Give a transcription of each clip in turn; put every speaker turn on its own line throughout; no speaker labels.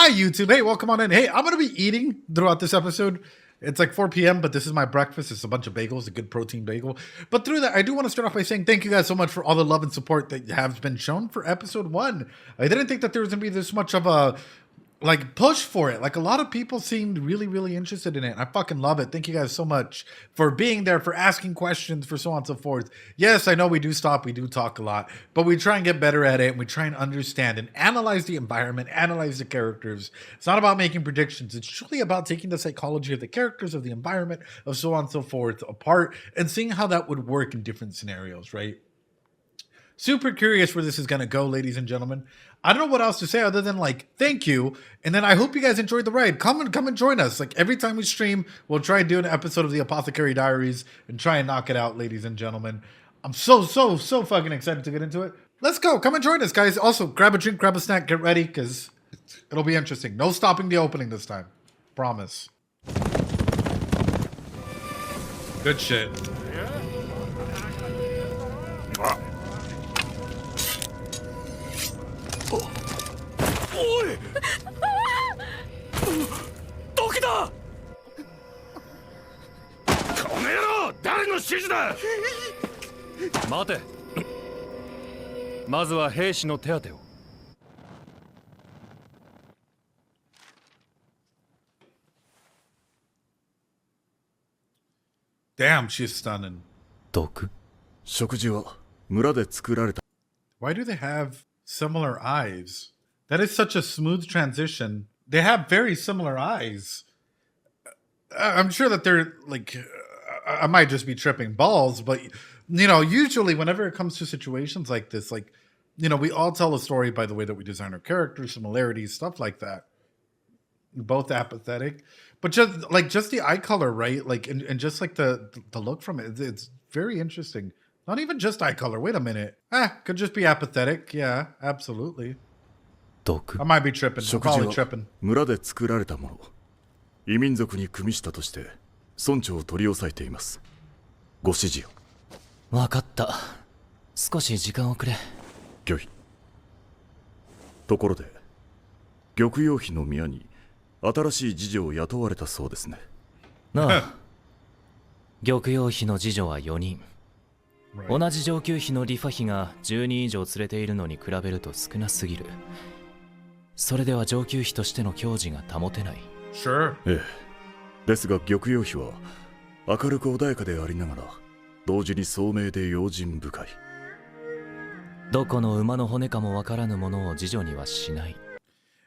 Hi, YouTube. Hey, welcome on in. Hey, I'm going to be eating throughout this episode. It's like 4 p.m., but this is my breakfast. It's a bunch of bagels, a good protein bagel. But through that, I do want to start off by saying thank you guys so much for all the love and support that has been shown for episode 1. I didn't think that there was going to be this much of a push for it. Like, a lot of people seemed really, really interested in it. I fucking love it. Thank you guys so much for being there, for asking questions, for so on and so forth. Yes, I know we do talk a lot, but we try and get better at it, and we try and understand and analyze the environment, analyze the characters. It's not about making predictions. It's truly about taking the psychology of the characters, of the environment, of so on and so forth apart, and seeing how that would work in different scenarios, right? Super curious where this is going to go, ladies and gentlemen. I don't know what else to say other than thank you. And then I hope you guys enjoyed the ride. Come and join us. Like, every time we stream, we'll try and do an episode of the Apothecary Diaries and try and knock it out, ladies and gentlemen. I'm so fucking excited to get into it. Let's go. Come and join us, guys. Also, grab a drink, grab a snack, get ready, because it'll be interesting. No stopping the opening this time. Promise. Good shit.
Oi! どけだ! この野郎! 誰の指示だ! 待て。まずは兵士の手当てを。
Damn, she's stunning.
毒? 食事は村で作られた。
Why do they have similar eyes? That is such a smooth transition. They have very similar eyes. I'm sure that they're I might just be tripping balls, but usually whenever it comes to situations like this, we all tell a story by the way that we design our characters, similarities, stuff like that. Both apathetic, but just the eye color, right? And just the look from it, it's very interesting. Not even just eye color. Wait a minute. Could just be apathetic. Yeah, absolutely. I might be tripping. I'm probably tripping.
村で作られたもの。異民族に組みしたとして村長を取り押さえています。ご指示を。わかった。少し時間をくれ。御意。ところで、玉葉妃の宮に新しい侍女を雇われたそうですね。なあ。玉葉妃の侍女は4人。同じ上級妃のリファ妃が10人以上連れているのに比べると少なすぎる。それでは上級妃としての矜持が保てない。
Sure.
ええ。ですが玉葉妃は明るく穏やかでありながら同時に聡明で用心深い。どこの馬の骨かもわからぬものを次女にはしない。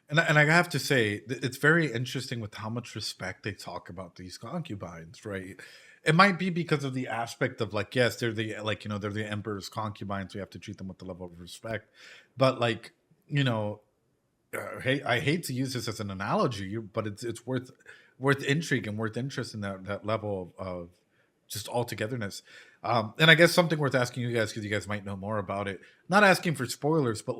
And I have to say, it's very interesting with how much respect they talk about these concubines, right? It might be because of the aspect of yes, they're they're the emperor's concubines. We have to treat them with the level of respect. But hey, I hate to use this as an analogy, but it's worth intrigue and worth interest in that level of just all-togetherness. And I guess something worth asking you guys, because you guys might know more about it. Not asking for spoilers, but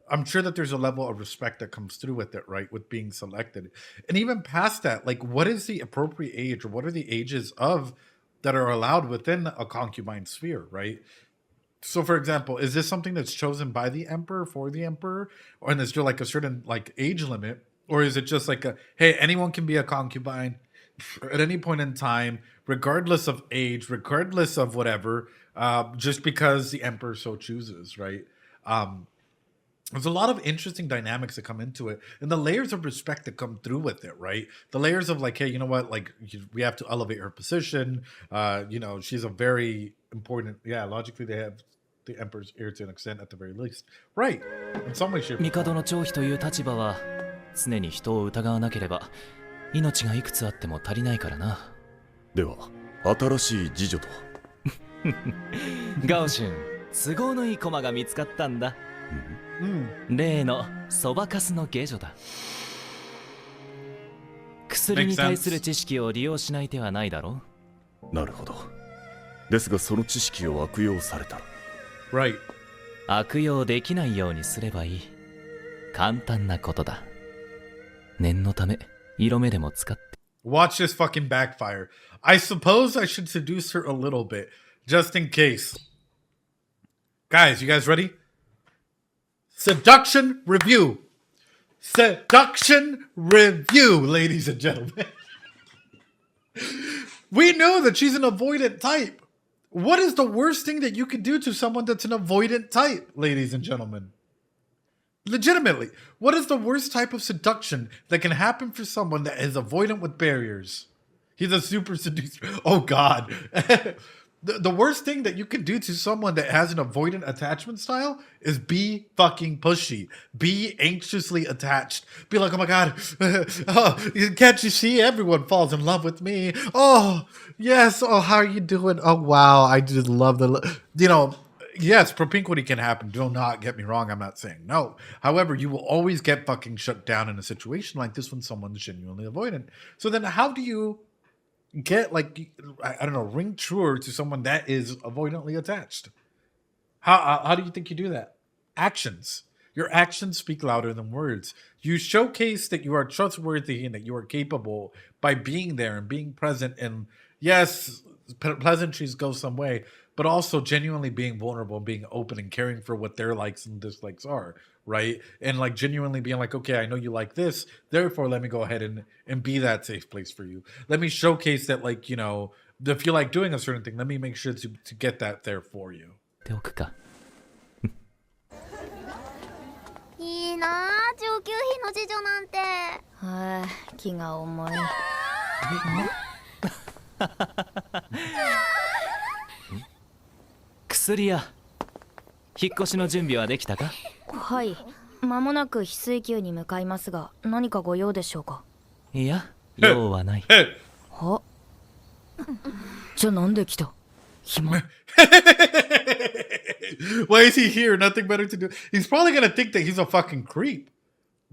I'm sure that there's a level of respect that comes through with it, right? With being selected. And even past that, what is the appropriate age, or what are the ages that are allowed within a concubine sphere, right? So, for example, is this something that's chosen by the emperor for the emperor? Or is there a certain age limit? Or is it just hey, anyone can be a concubine at any point in time, regardless of age, regardless of whatever, just because the emperor so chooses, right? There's a lot of interesting dynamics that come into it, and the layers of respect that come through with it, right? The layers of hey, you know what? We have to elevate her position. She's a very important. Yeah, logically, they have the emperor's ear to an extent, at the very least, right? In some way, shape.
帝の長妃という立場は常に人を疑わなければ命がいくつあっても足りないからな。
では、新しい次女と。
ガオシュン、都合のいい駒が見つかったんだ。例のそばかすの下女だ。薬に対する知識を利用しない手はないだろう。
なるほど。ですがその知識を悪用されたら。
Right.
悪用できないようにすればいい。簡単なことだ。念のため色目でも使って。
Watch this fucking backfire. I suppose I should seduce her a little bit, just in case. Guys, you guys ready? Seduction review. seduction review, ladies and gentlemen. We know that she's an avoidant type. What is the worst thing that you could do to someone that's an avoidant type, ladies and gentlemen? Legitimately, what is the worst type of seduction that can happen for someone that is avoidant with barriers? He's a super seducer. Oh, God. The worst thing that you can do to someone that has an avoidant attachment style is be fucking pushy. Be anxiously attached. Be like, oh my God, oh, can't you see? Everyone falls in love with me. Oh, yes. Oh, how are you doing? Oh, wow. I just love yes, propinquity can happen. Do not get me wrong. I'm not saying no. However, you will always get fucking shut down in a situation like this when someone's genuinely avoidant. So then how do you get, like, I don't know, ring truer to someone that is avoidantly attached? How do you think you do that? Actions. Your actions speak louder than words. You showcase that you are trustworthy and that you are capable by being there and being present. And yes, pleasantries go some way, but also genuinely being vulnerable and being open and caring for what their likes and dislikes are, right? And like genuinely being like, okay, I know you like this, therefore let me go ahead and be that safe place for you. Let me showcase that, like, you know, if you like doing a certain thing, let me make sure to get that there for you.
ておくか。
いいなあ、上級妃の次女なんて。はあ、気が重い。
薬や引っ越しの準備はできたか？
はい、間もなく翡翠宮に向かいますが、何かご用でしょうか？
いや、用はない。
は？じゃあなんで来た？暇？
Why is he here? Nothing better to do. He's probably gonna think that he's a fucking creep.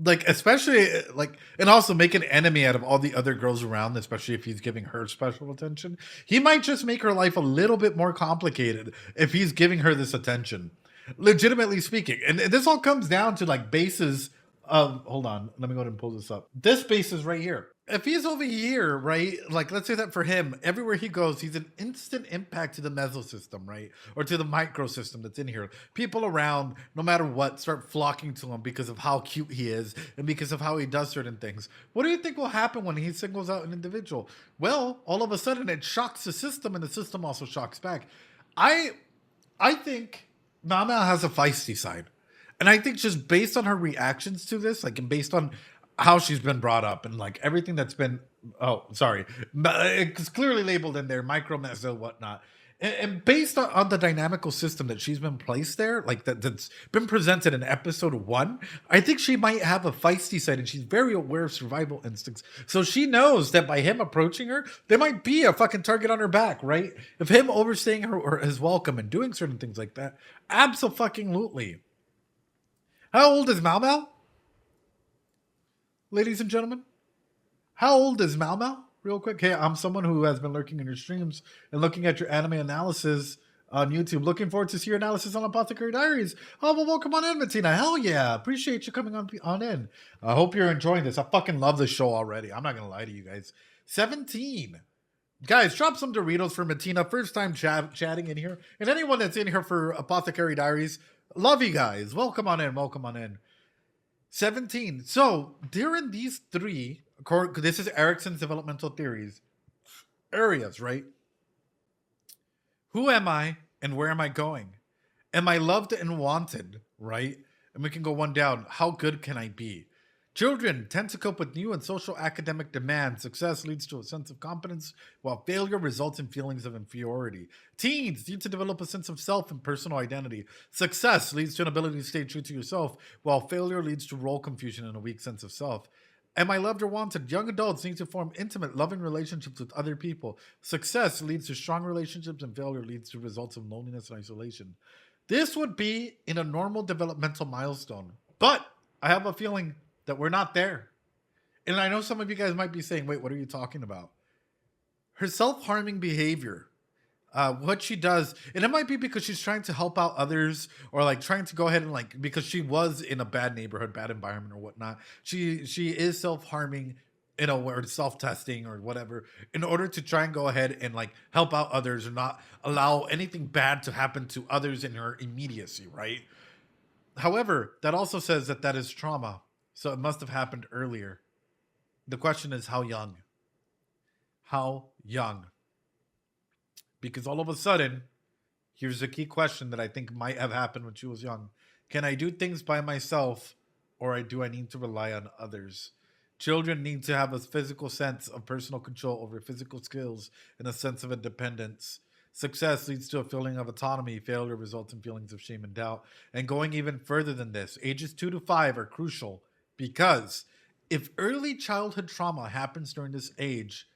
Like, especially, like, and also make an enemy out of all the other girls around, especially if he's giving her special attention. He might just make her life a little bit more complicated if he's giving her this attention. Legitimately speaking. And this all comes down to, like, bases of, hold on, let me go ahead and pull this up. This base is right here. If he's over here, right, like, let's say that for him, everywhere he goes, he's an instant impact to the mesosystem, right? Or to the microsystem that's in here. People around, no matter what, start flocking to him because of how cute he is and because of how he does certain things. What do you think will happen when he singles out an individual? Well, all of a sudden, it shocks the system, and the system also shocks back. I think Mama has a feisty side. And I think just based on her reactions to this, like, and based on how she's been brought up and like everything that's been, it's clearly labeled in there, micro, meso, whatnot. And based on the dynamical system that she's been placed there, like that's been presented in episode 1, I think she might have a feisty side, and she's very aware of survival instincts. So she knows that by him approaching her, there might be a fucking target on her back, right? If him overstaying her or his welcome and doing certain things like that, abso-fucking-lutely. How old is Mau Mau? Ladies and gentlemen, how old is Mau Mau? Real quick. Hey, I'm someone who has been lurking in your streams and looking at your anime analysis on YouTube. Looking forward to see your analysis on Apothecary Diaries. Oh, well, welcome on in, Bettina. Hell yeah. Appreciate you coming on in. I hope you're enjoying this. I fucking love this show already. I'm not going to lie to you guys. 17. Guys, drop some Doritos for Bettina. First time chatting in here. And anyone that's in here for Apothecary Diaries, love you guys. Welcome on in. Welcome on in. 17. So, during these 3, this is Erickson's developmental theories, areas, right? Who am I and where am I going? Am I loved and wanted, right? And we can go one down. How good can I be? Children tend to cope with new and social academic demands. Success leads to a sense of competence, while failure results in feelings of inferiority. Teens need to develop a sense of self and personal identity. Success leads to an ability to stay true to yourself, while failure leads to role confusion and a weak sense of self. Am I loved or wanted? Young adults need to form intimate, loving relationships with other people. Success leads to strong relationships, and failure leads to results of loneliness and isolation. This would be in a normal developmental milestone. But I have a feeling that we're not there. And I know some of you guys might be saying, wait, what are you talking about? Her self-harming behavior, what she does, and it might be because she's trying to help out others, or like trying to go ahead and like, because she was in a bad neighborhood, bad environment or whatnot. She is self-harming, you know, or self-testing or whatever, in order to try and go ahead and like help out others or not allow anything bad to happen to others in her immediacy, right? However, that also says that is trauma. So it must have happened earlier. The question is, how young? How young? Because all of a sudden, here's a key question that I think might have happened when she was young. Can I do things by myself, or do I need to rely on others? Children need to have a physical sense of personal control over physical skills and a sense of independence. Success leads to a feeling of autonomy. Failure results in feelings of shame and doubt. And going even further than this, ages 2 to 5 are crucial because if early childhood trauma happens during this age,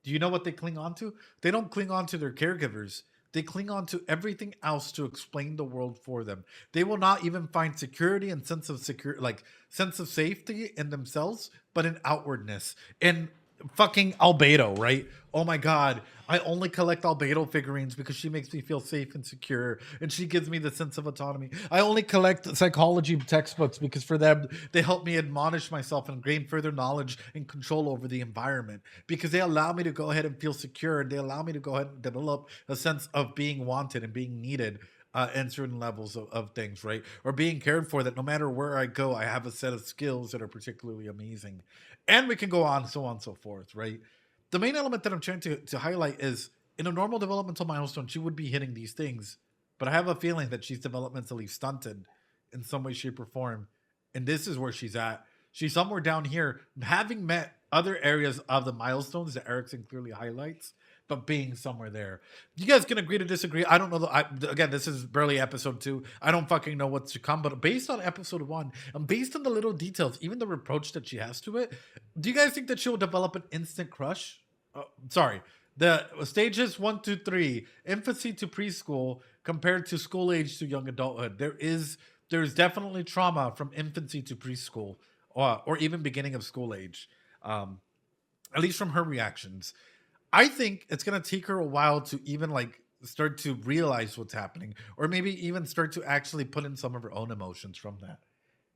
do you know what they cling on to? They don't cling on to their caregivers. They cling on to everything else to explain the world for them. They will not even find security and sense of sense of safety in themselves, but in outwardness. In fucking Albedo, right? Oh my God, I only collect Albedo figurines because she makes me feel safe and secure, and she gives me the sense of autonomy. I only collect psychology textbooks because for them, they help me admonish myself and gain further knowledge and control over the environment because they allow me to go ahead and feel secure, and they allow me to go ahead and develop a sense of being wanted and being needed in certain levels of things, right? Or being cared for, that no matter where I go, I have a set of skills that are particularly amazing. And we can go on, so on and so forth, right? The main element that I'm trying to highlight is in a normal developmental milestone, she would be hitting these things. But I have a feeling that she's developmentally stunted in some way, shape, or form. And this is where she's at. She's somewhere down here, having met other areas of the milestones that Erickson clearly highlights, but being somewhere there. You guys can agree to disagree. I don't know. Again, this is barely episode 2. I don't fucking know what's to come. But based on episode 1, and based on the little details, even the reproach that she has to it, do you guys think that she'll develop an instant crush? Sorry. The stages 1 to 3, infancy to preschool, compared to school age to young adulthood. There's definitely trauma from infancy to preschool, or even beginning of school age. At least from her reactions. I think it's going to take her a while to even start to realize what's happening, or maybe even start to actually put in some of her own emotions from that,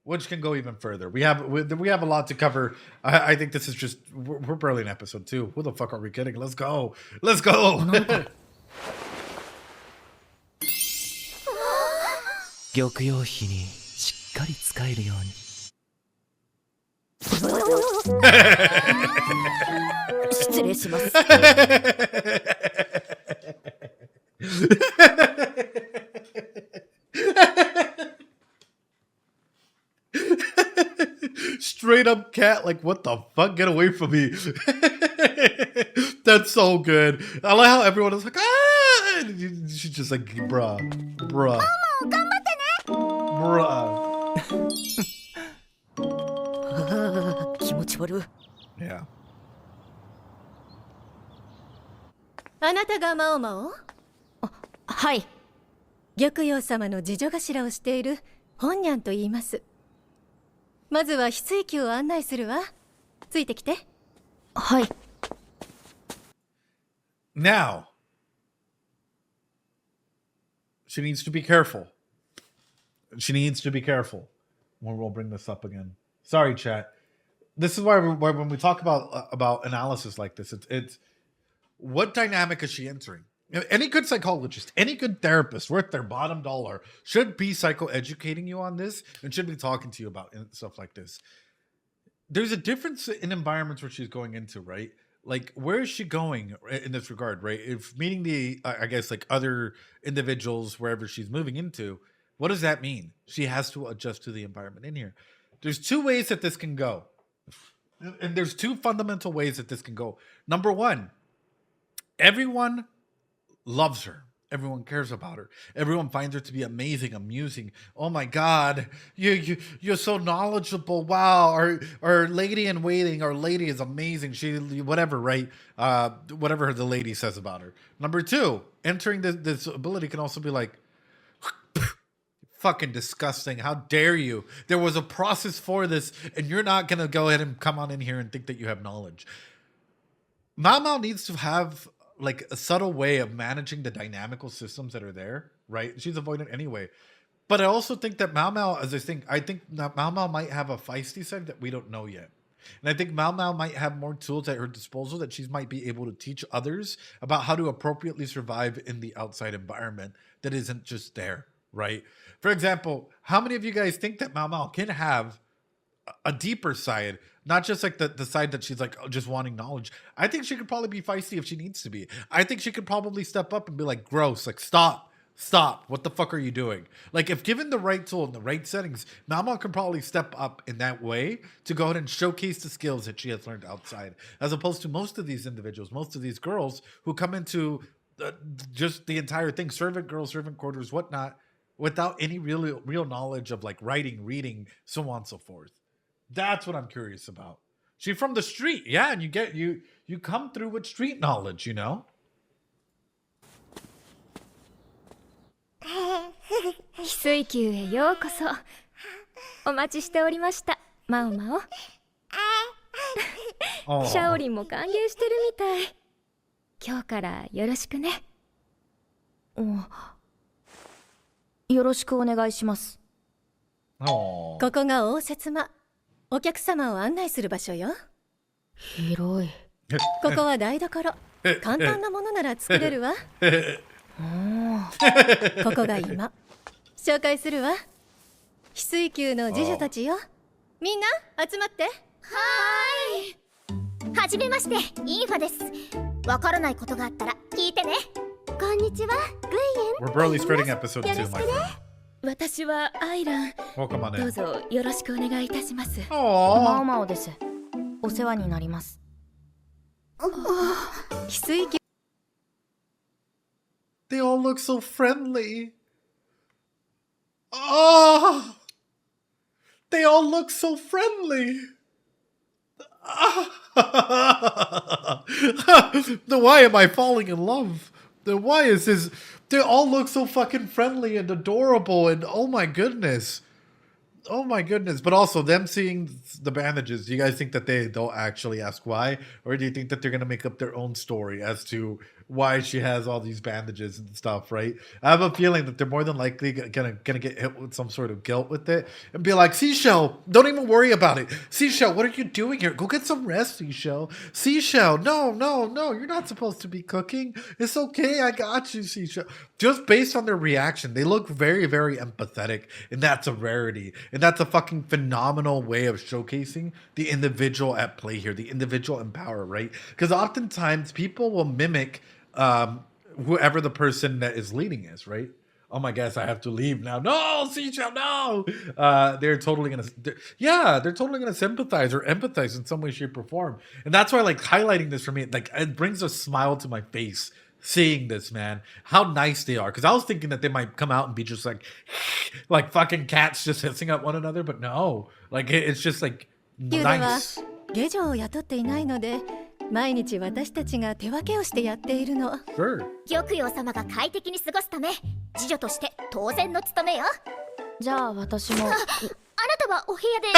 which can go even further. We have a lot to cover. I think this is just, we're barely in episode 2. Who the fuck are we kidding? Let's go. Let's go.
玉葉碑にしっかり使えるように。
失礼します。
Straight up cat, like, what the fuck? Get away from me. That's so good. I like how everyone is like, ah! And she's just like, bruh. Bruh. Yeah.
あなたがマオマオ？
はい。
玉葉様の次女頭をしている本ニャンと言います。まずは翡翠宮を案内するわ。ついてきて。
はい。
Now, she needs to be careful. She needs to be careful. We'll bring this up again. Sorry, chat. This is why when we talk about analysis like this, it's what dynamic is she entering? Any good psychologist, any good therapist worth their bottom dollar should be psychoeducating you on this and should be talking to you about stuff like this. There's a difference in environments where she's going into, right? Like, where is she going in this regard, right? If meeting the, I guess, like other individuals wherever she's moving into, what does that mean? She has to adjust to the environment in here. There's 2 ways that this can go. And there's 2 fundamental ways that this can go. Number 1, everyone loves her. Everyone cares about her. Everyone finds her to be amazing, amusing. Oh my God, you're so knowledgeable. Wow, our lady in waiting, our lady is amazing. She, whatever, right? Whatever the lady says about her. Number 2, entering this ability can also be like, fucking disgusting. How dare you? There was a process for this, and you're not going to go ahead and come on in here and think that you have knowledge. Mao Mao needs to have like a subtle way of managing the dynamical systems that are there, right? She's avoidant anyway. But I also think that Mao Mao, I think that Mao Mao might have a feisty side that we don't know yet. And I think Mao Mao might have more tools at her disposal that she might be able to teach others about how to appropriately survive in the outside environment that isn't just there, right? For example, how many of you guys think that Mao Mao can have a deeper side, not just like the side that she's like just wanting knowledge. I think she could probably be feisty if she needs to be. I think she could probably step up and be like, gross, like stop, what the fuck are you doing? Like, if given the right tool and the right settings, Mama can probably step up in that way to go ahead and showcase the skills that she has learned outside, as opposed to most of these individuals, most of these girls who come into just the entire thing, servant girls, servant quarters, whatnot, without any real knowledge of like writing, reading, so on and so forth. That's what I'm curious about. She's from the street, yeah, and you come through with street knowledge, you know.
翡翠宮へようこそ。お待ちしておりました、マオマオ。シャオリンも歓迎してるみたい。今日からよろしくね。よろしくお願いします。
ここが応接間。お客様を案内する場所よ。
広い。
ここは台所。簡単なものなら作れるわ。ここが今。紹介するわ。翡翠宮の侍女たちよ。みんな集まって。
はーい。はじめまして、インファです。わからないことがあったら聞いてね。こんにちは、グイエン。
We're barely starting episode 2, my friend.
私はアイラン。
Welcome on in.
どうぞよろしくお願いいたします。マ
Aww.
オマオです。お世話になります。
翡翠宮。
They all look so friendly. Oh, they all look so friendly. Why am I falling in love? Why is this? They all look so fucking friendly and adorable, and oh my goodness. Oh my goodness. But also them seeing the bandages, do you guys think that they'll actually ask why? Or do you think that they're going to make up their own story as to why she has all these bandages and stuff, right? I have a feeling that they're more than likely gonna get hit with some sort of guilt with it and be like, Seashell, don't even worry about it. Seashell, what are you doing here? Go get some rest, Seashell. Seashell, no, you're not supposed to be cooking. It's okay, I got you, Seashell. Just based on their reaction, they look very, very empathetic, and that's a rarity. And that's a fucking phenomenal way of showcasing the individual at play here, the individual in power, right? Because oftentimes people will mimic whoever the person that is leading is, right? Oh my gosh, I have to leave now. No, Seashell, no. They're totally gonna sympathize or empathize in some way, shape, or form. And that's why, like, highlighting this for me, like, it brings a smile to my face seeing this, man. How nice they are. Because I was thinking that they might come out and be just like fucking cats just hissing at one another, but no. Like, it's just like nice.
下女を雇っていないので、毎日私たちが手分けをしてやっているの。
Sure.
玉葉様が快適に過ごすため、次女として当然の務めよ。
じゃあ私も。
あなたはお部屋で。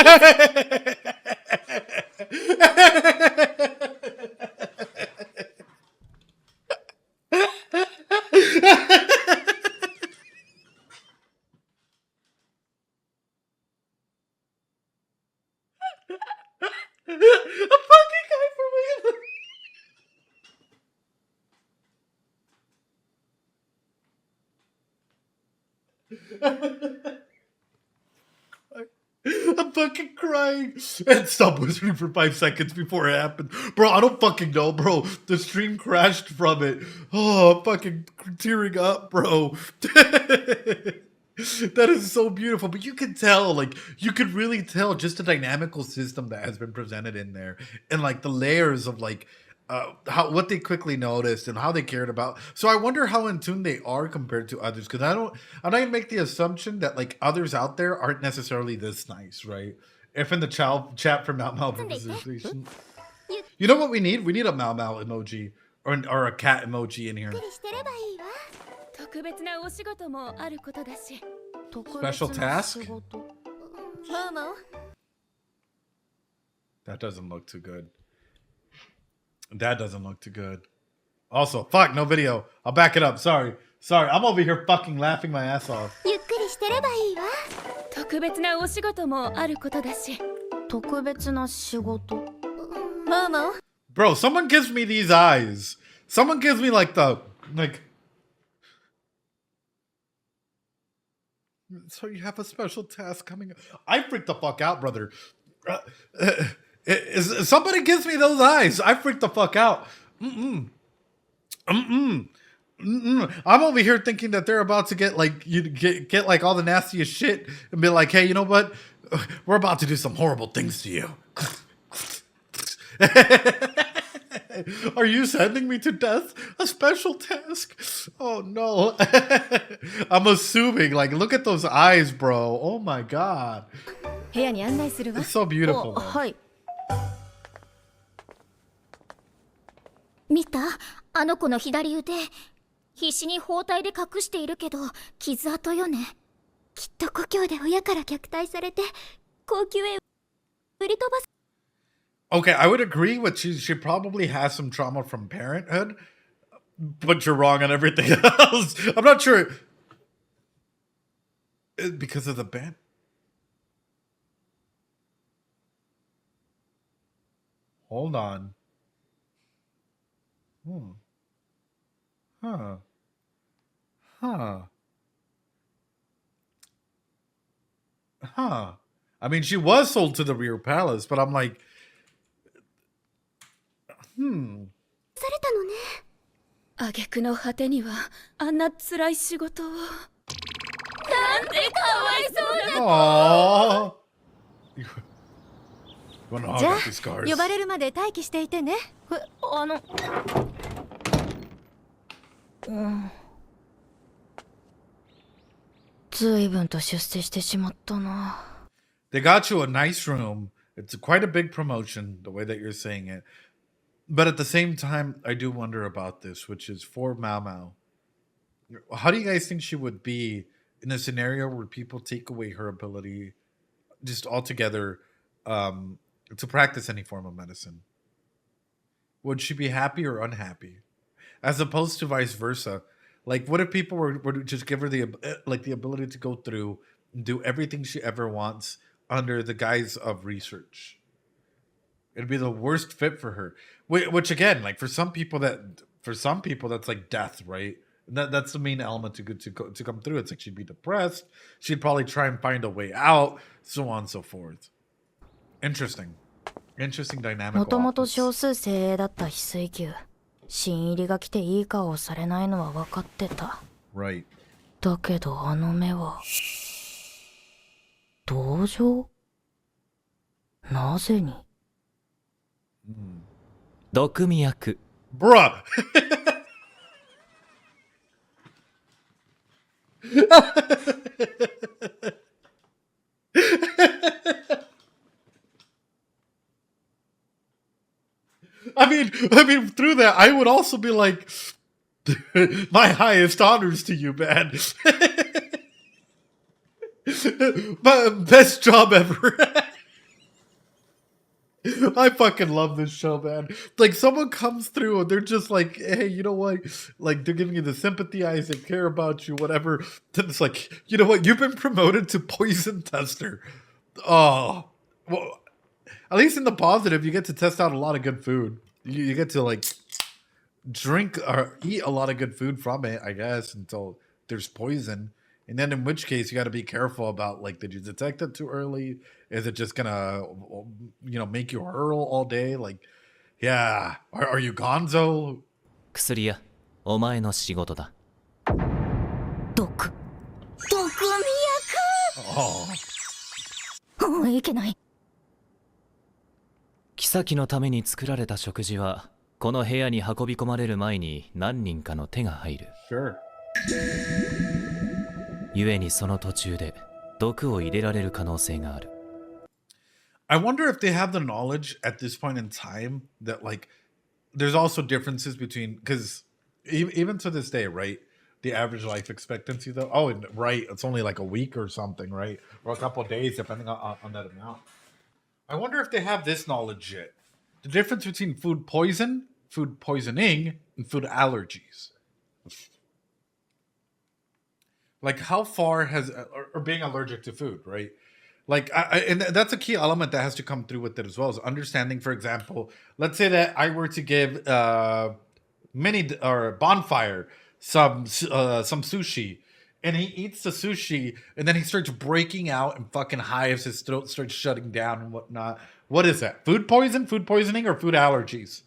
I'm fucking crying. And stop whispering for 5 seconds before it happened. Bro, I don't fucking know, bro. The stream crashed from it. Oh, I'm fucking tearing up, bro. That is so beautiful. But you can tell, like, you could really tell just the dynamical system that has been presented in there. And, like, the layers of, like, what they quickly noticed and how they cared about. So I wonder how in tune they are compared to others, because I'm not gonna make the assumption that like others out there aren't necessarily this nice, right? If in the chat for Mao Mao representation, you know what we need? We need a Mao Mao emoji or a cat emoji in here.
特別なお仕事もあることだし。
Special task?
ママ。
That doesn't look too good. That doesn't look too good. Also, fuck, no video. I'll back it up. Sorry. I'm over here fucking laughing my ass off.
ゆっくりしてればいいわ。
特別なお仕事もあることだし。特別な仕事。
ママ。
Bro, someone gives me these eyes. Someone gives me like the So you have a special task coming up. I freaked the fuck out, brother. Somebody gives me those eyes. I freak the fuck out. I'm over here thinking that they're about to get like get like all the nastiest shit and be like, hey, you know what? We're about to do some horrible things to you. Are you sending me to death? A special task? Oh no. I'm assuming, like, look at those eyes, bro. Oh my god.
部屋に案内するわ。
It's so beautiful.
はい。
見た？あの子の左腕。必死に包帯で隠しているけど、傷跡よね。きっと故郷で親から虐待されて、高級へ売り飛ばす。
Okay, I would agree with she probably has some trauma from parenthood, but you're wrong on everything else. I'm not sure. Because of the band? Hold on. Huh. I mean, she was sold to the Rear Palace, but I'm like,
されたのね。
挙句の果てにはあんな辛い仕事を。なんでかわいそうな。
aww. You wanna hug
じゃ
up these
あ
scars?
呼ばれるまで待機していてね。
随分と出世してしまったな。
They got you a nice room. It's quite a big promotion, the way that you're saying it. But at the same time, I do wonder about this, which is for Mao Mao. How do you guys think she would be in a scenario where people take away her ability just altogether to practice any form of medicine? Would she be happy or unhappy? As opposed to vice versa. Like, what if people were to just give her the ability to go through and do everything she ever wants under the guise of research? It'd be the worst fit for her. Which again, like for some people that's like death, right? That's the main element to come through. It's like she'd be depressed. She'd probably try and find a way out, so on and so forth. Interesting dynamic.
もともと少数精鋭だった翡翠球。新入りが来ていい顔をされないのは分かってた。
Right.
だけどあの目は。同情？なぜに？
毒味役。
Bruh! I mean, through that, I would also be like, my highest honors to you, man. Best job ever. I fucking love this show, man. Like, someone comes through and they're just like, hey, you know what? Like, they're giving you the sympathy eyes, they care about you, whatever. Then it's like, you know what? You've been promoted to poison tester. Oh. Well, at least in the positive, you get to test out a lot of good food. You get to, like, drink or eat a lot of good food from it, I guess, until there's poison. And then in which case, you got to be careful about, like, did you detect it too early? Is it just going to, make you hurl all day? Like, yeah. Are you gonzo?
薬屋、お前の仕事だ。
毒。
毒味役。
いけない。
妃のために作られた食事は、この部屋に運び込まれる前に何人かの手が入る。
Sure.
故にその途中で毒を入れられる可能性がある。
I wonder if they have the knowledge at this point in time that, like, there's also differences between, because even to this day, right? The average life expectancy, though. Oh, right. It's only like a week or something, right? Or a couple of days, depending on that amount. I wonder if they have this knowledge yet. The difference between food poison, food poisoning, and food allergies. Like, how far has, or being allergic to food, right? Like, and that's a key element that has to come through with it as well, is understanding, for example, let's say that I were to give Bonfire some sushi, and he eats the sushi, and then he starts breaking out and fucking hives. His throat starts shutting down and whatnot. What is that? Food poison, food poisoning, or food allergies?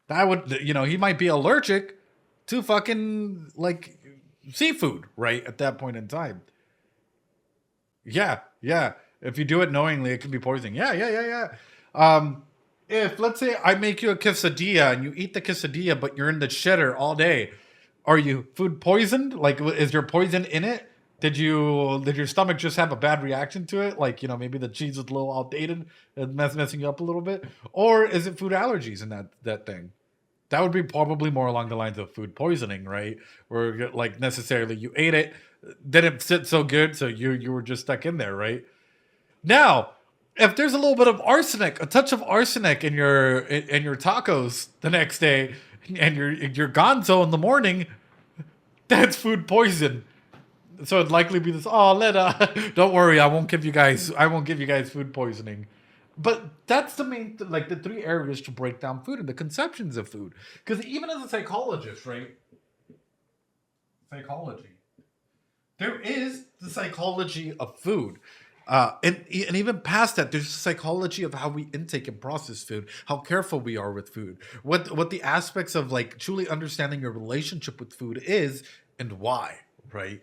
That would, he might be allergic to fucking like seafood, right? At that point in time. Yeah. If you do it knowingly, it can be poisoning. Yeah. If let's say I make you a quesadilla and you eat the quesadilla, but you're in the shitter all day, are you food poisoned? Like, is there poison in it? Did your stomach just have a bad reaction to it? Like, maybe the cheese is a little outdated and messing you up a little bit, or is it food allergies in that thing? That would be probably more along the lines of food poisoning, right? Where like necessarily you ate it, didn't sit so good, so you were just stuck in there, right? Now, if there's a little bit of arsenic, a touch of arsenic in your tacos the next day, and you're gonzo in the morning, that's food poison. So it'd likely be this. Oh, don't worry, I won't give you guys food poisoning. But that's the main, the three areas to break down food and the conceptions of food. Because even as a psychologist, right? Psychology. There is the psychology of food. And even past that, there's the psychology of how we intake and process food, how careful we are with food, what the aspects of like truly understanding your relationship with food is and why, right?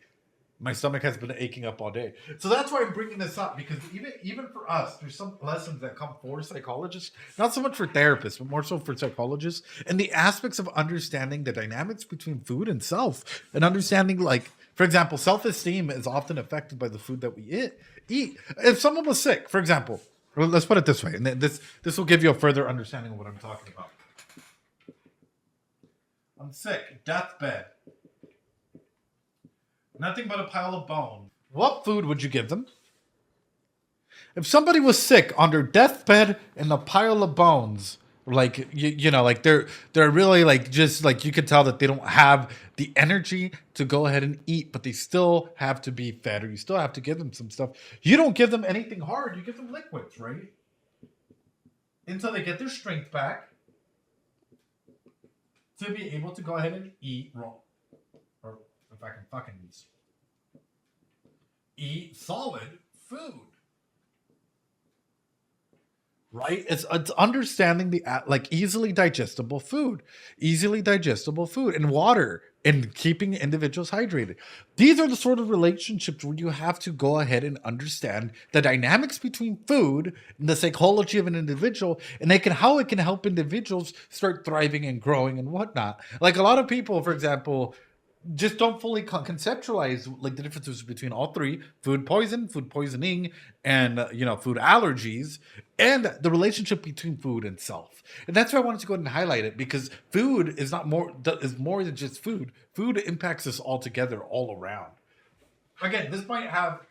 My stomach has been aching up all day. So that's why I'm bringing this up, because even for us, there's some lessons that come for psychologists, not so much for therapists, but more so for psychologists, and the aspects of understanding the dynamics between food and self, and understanding, like, for example, self-esteem is often affected by the food that we eat. If someone was sick, for example, well, let's put it this way, and this will give you a further understanding of what I'm talking about. I'm sick, deathbed. Nothing but a pile of bone. What food would you give them? If somebody was sick on their deathbed and a pile of bones, like like they're really like just like you can tell that they don't have the energy to go ahead and eat, but they still have to be fed, or you still have to give them some stuff. You don't give them anything hard. You give them liquids, right? Until they get their strength back to be able to go ahead and eat raw. Or if I can fucking eat solid food, right? It's understanding the like easily digestible food, and water, and keeping individuals hydrated. These are the sort of relationships where you have to go ahead and understand the dynamics between food and the psychology of an individual, and how it can help individuals start thriving and growing and whatnot. Like a lot of people, for example, just don't fully conceptualize like the differences between all three: food poison, food poisoning, and food allergies, and the relationship between food and self. And that's why I wanted to go ahead and highlight it, because food is more than just food. Food impacts us all together, all around. Again, this might have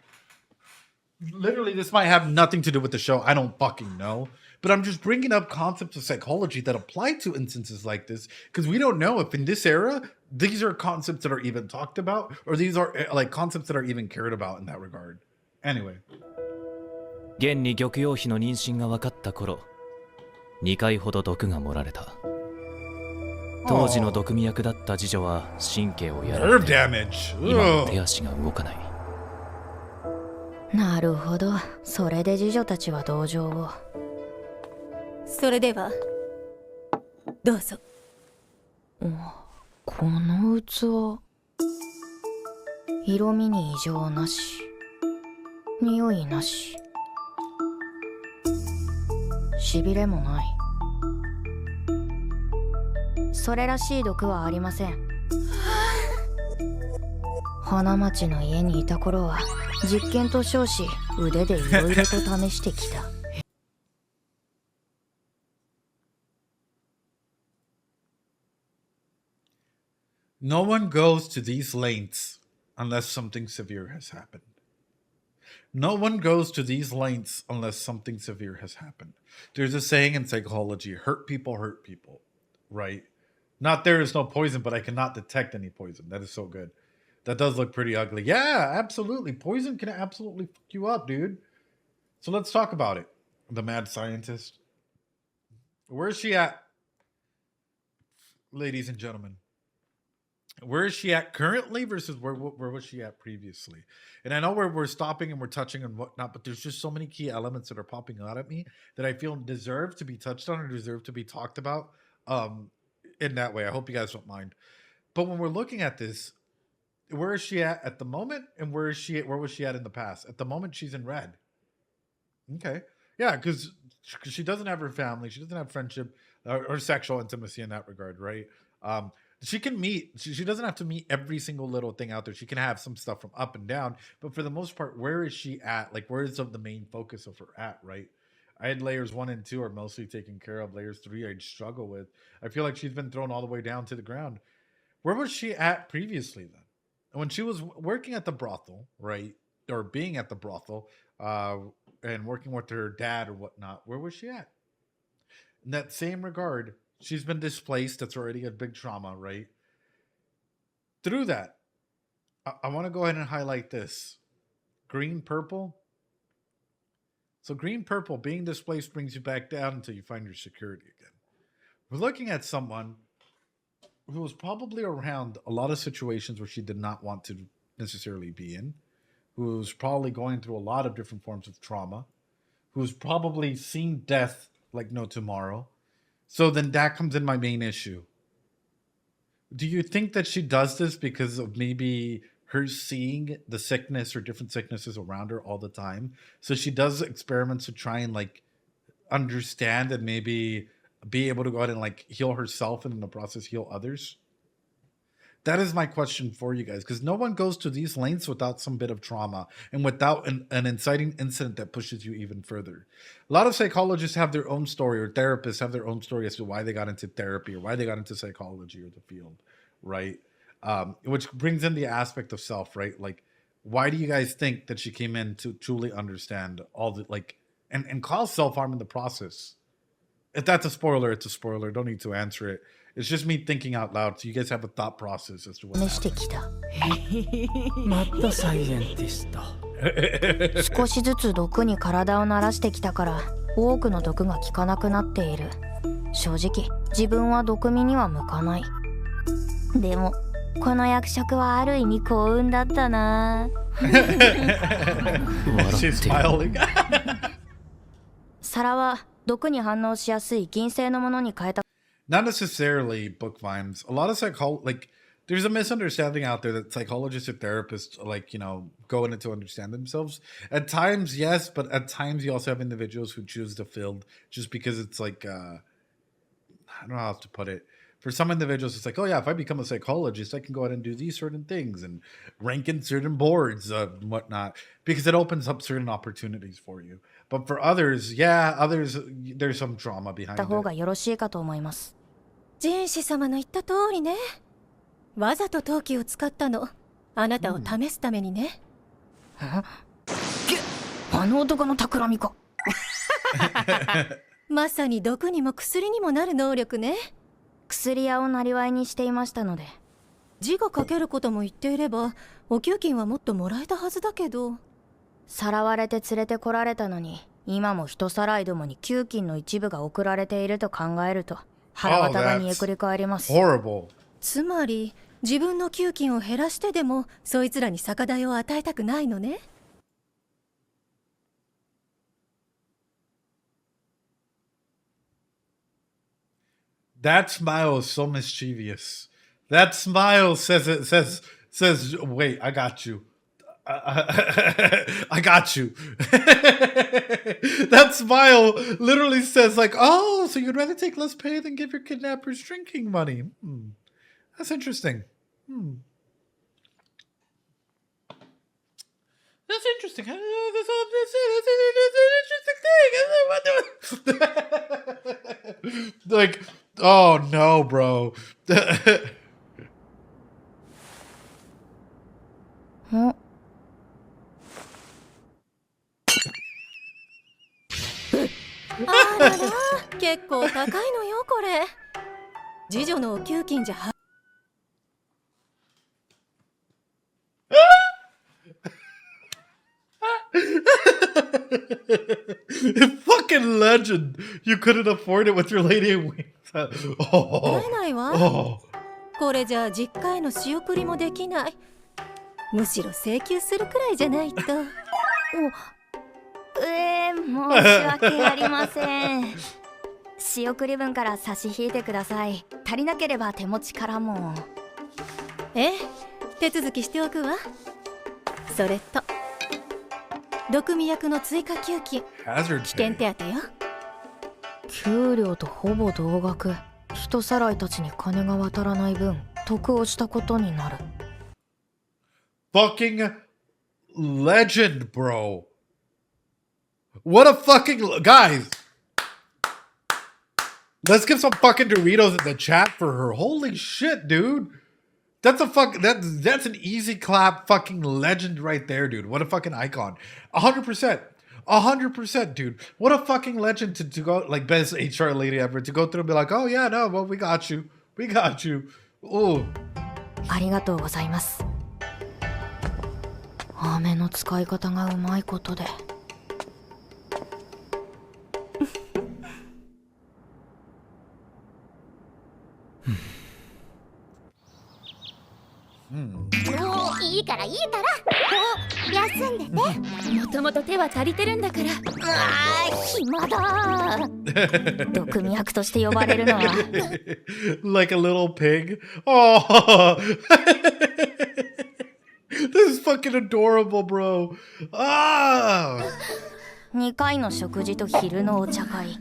nothing to do with the show. I don't fucking know. But I'm just bringing up concepts of psychology that apply to instances like this, because we don't know if in this era, these are concepts that are even talked about, or these are like concepts that are even cared about in that regard. Anyway.
現に玉葉妃の妊娠が分かった頃、2回ほど毒が盛られた。当時の毒味役だった次女は神経をやられて、今も手足が動かない。
なるほど、それで次女たちは同情を。
それではどうぞ。
この器、色味に異常なし、匂いなし、しびれもない。それらしい毒はありません。花町の家にいた頃は実験と称し、腕でいろいろと試してきた。
No one goes to these lengths unless something severe has happened. No one goes to these lengths unless something severe has happened. There's a saying in psychology: hurt people, right? Not there is no poison, but I cannot detect any poison. That is so good. That does look pretty ugly. Yeah, absolutely. Poison can absolutely fuck you up, dude. So let's talk about it. The mad scientist. Where's she at? Ladies and gentlemen. where is she at currently versus where was she at previously? And I know we're stopping and we're touching and whatnot, but there's just so many key elements that are popping out at me that I feel deserve to be touched on or deserve to be talked about in that way. I hope you guys don't mind. But when we're looking at this, where is she at the moment, and where was she at in the past? At the moment, she's in red. Okay, yeah, because she doesn't have her family, she doesn't have friendship or sexual intimacy in that regard, right? She can meet. She doesn't have to meet every single little thing out there. She can have some stuff from up and down, but for the most part, where is she at? Like, where is the main focus of her at? Right. I had layers 1 and 2 are mostly taken care of. Layers 3 I'd struggle with. I feel like she's been thrown all the way down to the ground. Where was she at previously then? When she was working at the brothel, right? Or being at the brothel, and working with her dad or whatnot, where was she at? In that same regard, she's been displaced. That's already a big trauma, right? Through that, I want to go ahead and highlight this. Green, purple. So green, purple, being displaced brings you back down until you find your security again. We're looking at someone who was probably around a lot of situations where she did not want to necessarily be in, who was probably going through a lot of different forms of trauma, who's probably seen death like no tomorrow. So then that comes in my main issue. Do you think that she does this because of maybe her seeing the sickness or different sicknesses around her all the time? So she does experiments to try and like understand and maybe be able to go ahead and like heal herself and in the process heal others? That is my question for you guys, because no one goes to these lengths without some bit of trauma and without an inciting incident that pushes you even further. A lot of psychologists have their own story, or therapists have their own story as to why they got into therapy or why they got into psychology or the field, right? Which brings in the aspect of self, right? Like, why do you guys think that she came in to truly understand all the, like, and cause self-harm in the process? If that's a spoiler, it's a spoiler. Don't need to answer it. It's just me thinking out loud, so you guys have a thought process as to what happened.
またサイエンティスト。少しずつ毒に体を慣らしてきたから多くの毒が効かなくなっている。正直自分は毒味には向かない。でもこの役職はある意味幸運だったな。皿は毒に反応しやすい銀製のものに変えた。
Not necessarily book vibes. A lot of there's a misunderstanding out there that psychologists or therapists, like, you know, go in it to understand themselves. At times, yes, but at times you also have individuals who choose the field just because it's like, I don't know how to put it. For some individuals, it's like, oh yeah, if I become a psychologist, I can go ahead and do these certain things and rank in certain boards and whatnot, because it opens up certain opportunities for you. But for others, there's some trauma behind it.
ジンシ様の言った通りね。わざと陶器を使ったの。あなたを試すためにね。
あの男の企みか。
まさに毒にも薬にもなる能力ね。
薬屋をなりわいにしていましたので。
字が書けることも言っていれば、お給金はもっともらえたはずだけど。
さらわれて連れてこられたのに、今も人さらいどもに給金の一部が送られていると考えると。腹渡が煮えくり返ります。
つまり自分の給金を減らしてでもそいつらに酒代を与えたくないのね。
That smile is so mischievous. That smile says, wait, I got you. I got you. That smile literally says like, oh, so you'd rather take less pay than give your kidnappers drinking money. That's interesting. That's interesting. That's an interesting thing. Like, oh no, bro.
Huh? あらら、結構高いのよこれ。次女のお給金じゃは。
Fucking legend. You couldn't afford it with your lady in wings. Oh.
これじゃあ実家への仕送りもできない。むしろ請求するくらいじゃないと。
申し訳ありません。仕送り分から差し引いてください。足りなければ手持ちからも。
ええ、手続きしておくわ。それと毒味役の追加給金、
Hazard
危険
pay.
手当よ。
給料とほぼ同額。人さらいたちに金が渡らない分得をしたことになる。
Fucking legend, bro. What a fucking guys. Let's give some fucking Doritos in the chat for her. Holy shit, dude. That's a that's an easy clap fucking legend right there, dude. What a fucking icon. 100%. 100%, dude. What a fucking legend to go, like, best HR lady ever, to go through and be like, oh yeah, no, well, we got you. We got you. Ooh.
ありがとうございます。飴の使い方がうまいことで。
もういいからいいから休んでて。
もともと手は足りてるんだから。
暇だ。
毒味役として呼ばれるのは。
Like a little pig. Oh. This is fucking adorable, bro. Ah.
2回の食事と昼のお茶会。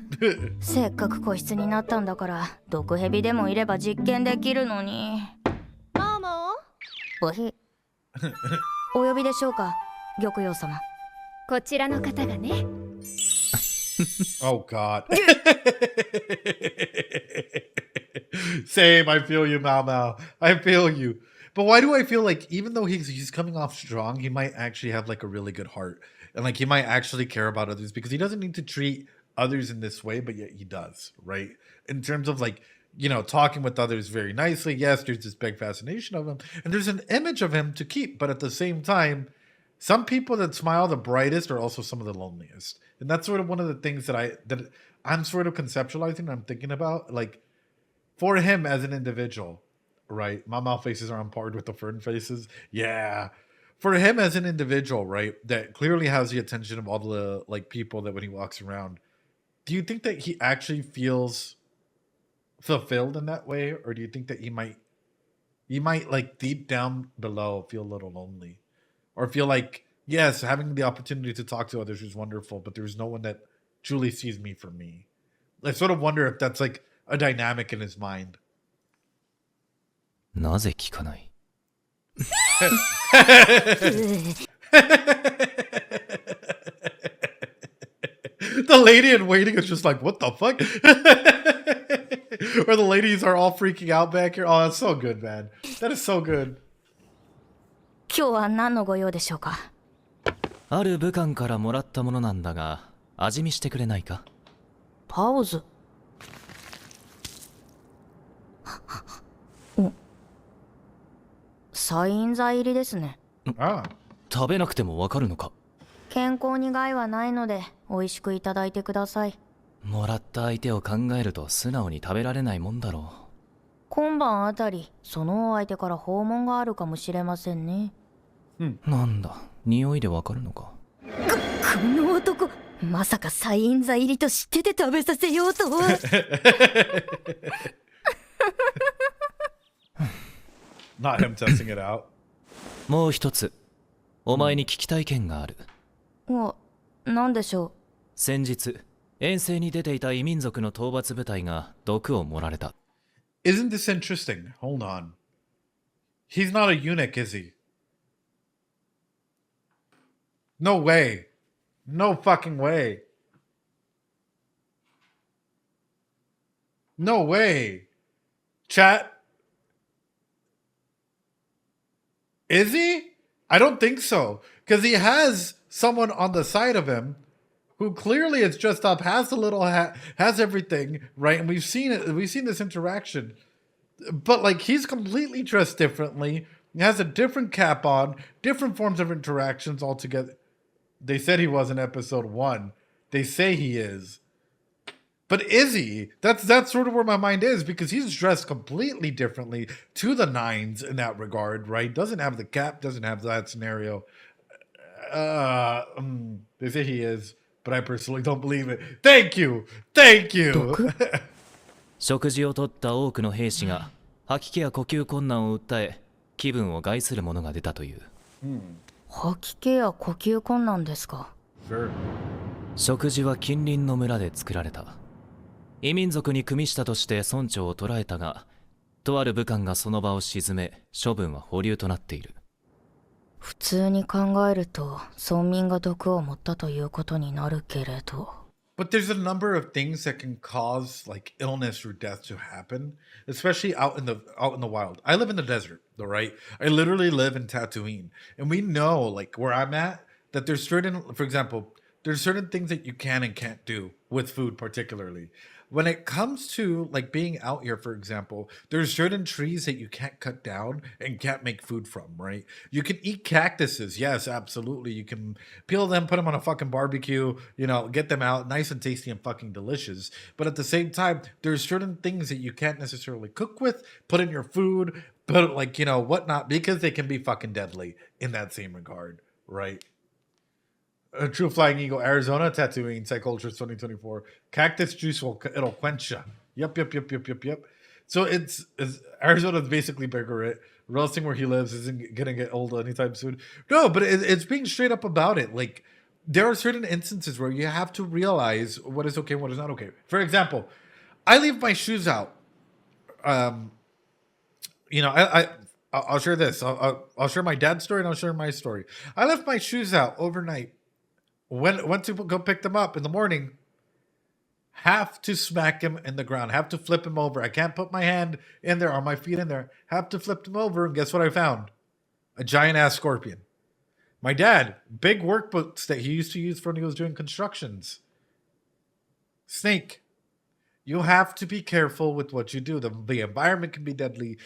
せっかく個室になったんだから毒蛇でもいれば実験できるのに。
ママ、
おひお呼びでしょうか、玉葉様。
こちらの方がね。
Oh God. Same. I feel you, Mao Mao. I feel you. But why do I feel like even though he's coming off strong, he might actually have like a really good heart, and like he might actually care about others, because he doesn't need to treat others in this way, but yet he does, right? In terms of like, you know, talking with others very nicely. Yes, there's this big fascination of him, and there's an image of him to keep, but at the same time, some people that smile the brightest are also some of the loneliest. And that's sort of one of the things that I'm sort of conceptualizing, I'm thinking about, like, for him as an individual, right? My mouth faces are on par with the fern faces. Yeah. For him as an individual, right, that clearly has the attention of all the like people that when he walks around, do you think that he actually feels fulfilled in that way? Or do you think that he might like deep down below feel a little lonely? Or feel like, yes, having the opportunity to talk to others is wonderful, but there's no one that truly sees me for me. I sort of wonder if that's like a dynamic in his mind.
なぜ聞かない？
The lady in waiting is just like, what the fuck? Or the ladies are all freaking out back here. Oh, that's so good, man. That is so good.
今日は何のご用でしょうか。
ある武官からもらったものなんだが、味見してくれないか？
パウズ。お、サイン剤入りですね。
Ah.
食べなくてもわかるのか？
健康に害はないので美味しくいただいてください。
もらった相手を考えると素直に食べられないもんだろう。
今晩あたりそのお相手から訪問があるかもしれませんね。
なんだ、匂いでわかるのか。
この男、まさかサイン剤入りと知ってて食べさせようとは。
Not him testing it out.
もう一つ、お前に聞きたい件がある。
何でしょう。
先日、遠征に出ていた異民族の討伐部隊が毒を盛られた。
Isn't this interesting? Hold on. He's not a eunuch, is he? No way. No fucking way. No way. Chat? Is he? I don't think so. Because he has someone on the side of him who clearly is dressed up, has a little hat, has everything, right? And we've seen it. We've seen this interaction. But, like, he's completely dressed differently. He has a different cap on, different forms of interactions altogether. They said he was in episode 1. They say he is. But is he? That's sort of where my mind is, because he's dressed completely differently to the nines in that regard, right? Doesn't have the cap, doesn't have that scenario. They say he is, but I personally don't believe it. Thank you! Thank you!
食事をとった多くの兵士が吐き気や呼吸困難を訴え、気分を害するものが出たという。
吐き気や呼吸困難ですか。
Sure.
食事は近隣の村で作られた。異民族に組みしたとして村長を捕らえたが、とある武官がその場を鎮め、処分は保留となっている。
普通に考えると村民が毒を持ったということになるけれど。
But there's a number of things that can cause like illness or death to happen, especially out in the wild. I live in the desert, though, right? I literally live in Tatooine, and we know, like where I'm at, that there's certain, for example, there's certain things that you can and can't do with food, particularly. When it comes to like being out here, for example, there's certain trees that you can't cut down and can't make food from, right? You can eat cactuses. Yes, absolutely. You can peel them, put them on a fucking barbecue, you know, get them out nice and tasty and fucking delicious. But at the same time, there's certain things that you can't necessarily cook with, put in your food, put like, you know, whatnot, because they can be fucking deadly in that same regard, right? A true flying eagle, Arizona, Tatooine, Psychologist 2024. Cactus juice it'll quench ya. Yep. So it's Arizona's basically bigger. Roasting where he lives isn't gonna get old anytime soon. No, but it's being straight up about it. Like there are certain instances where you have to realize what is okay and what is not okay. For example, I leave my shoes out. You know, I'll share this. I'll share my dad's story and I'll share my story. I left my shoes out overnight. When people go pick them up in the morning, have to smack him in the ground, have to flip him over. I can't put my hand in there or my feet in there. Have to flip him over, and guess what I found? A giant ass scorpion. My dad, big workbooks that he used to use for when he was doing constructions. Snake. You have to be careful with what you do. The environment can be deadly.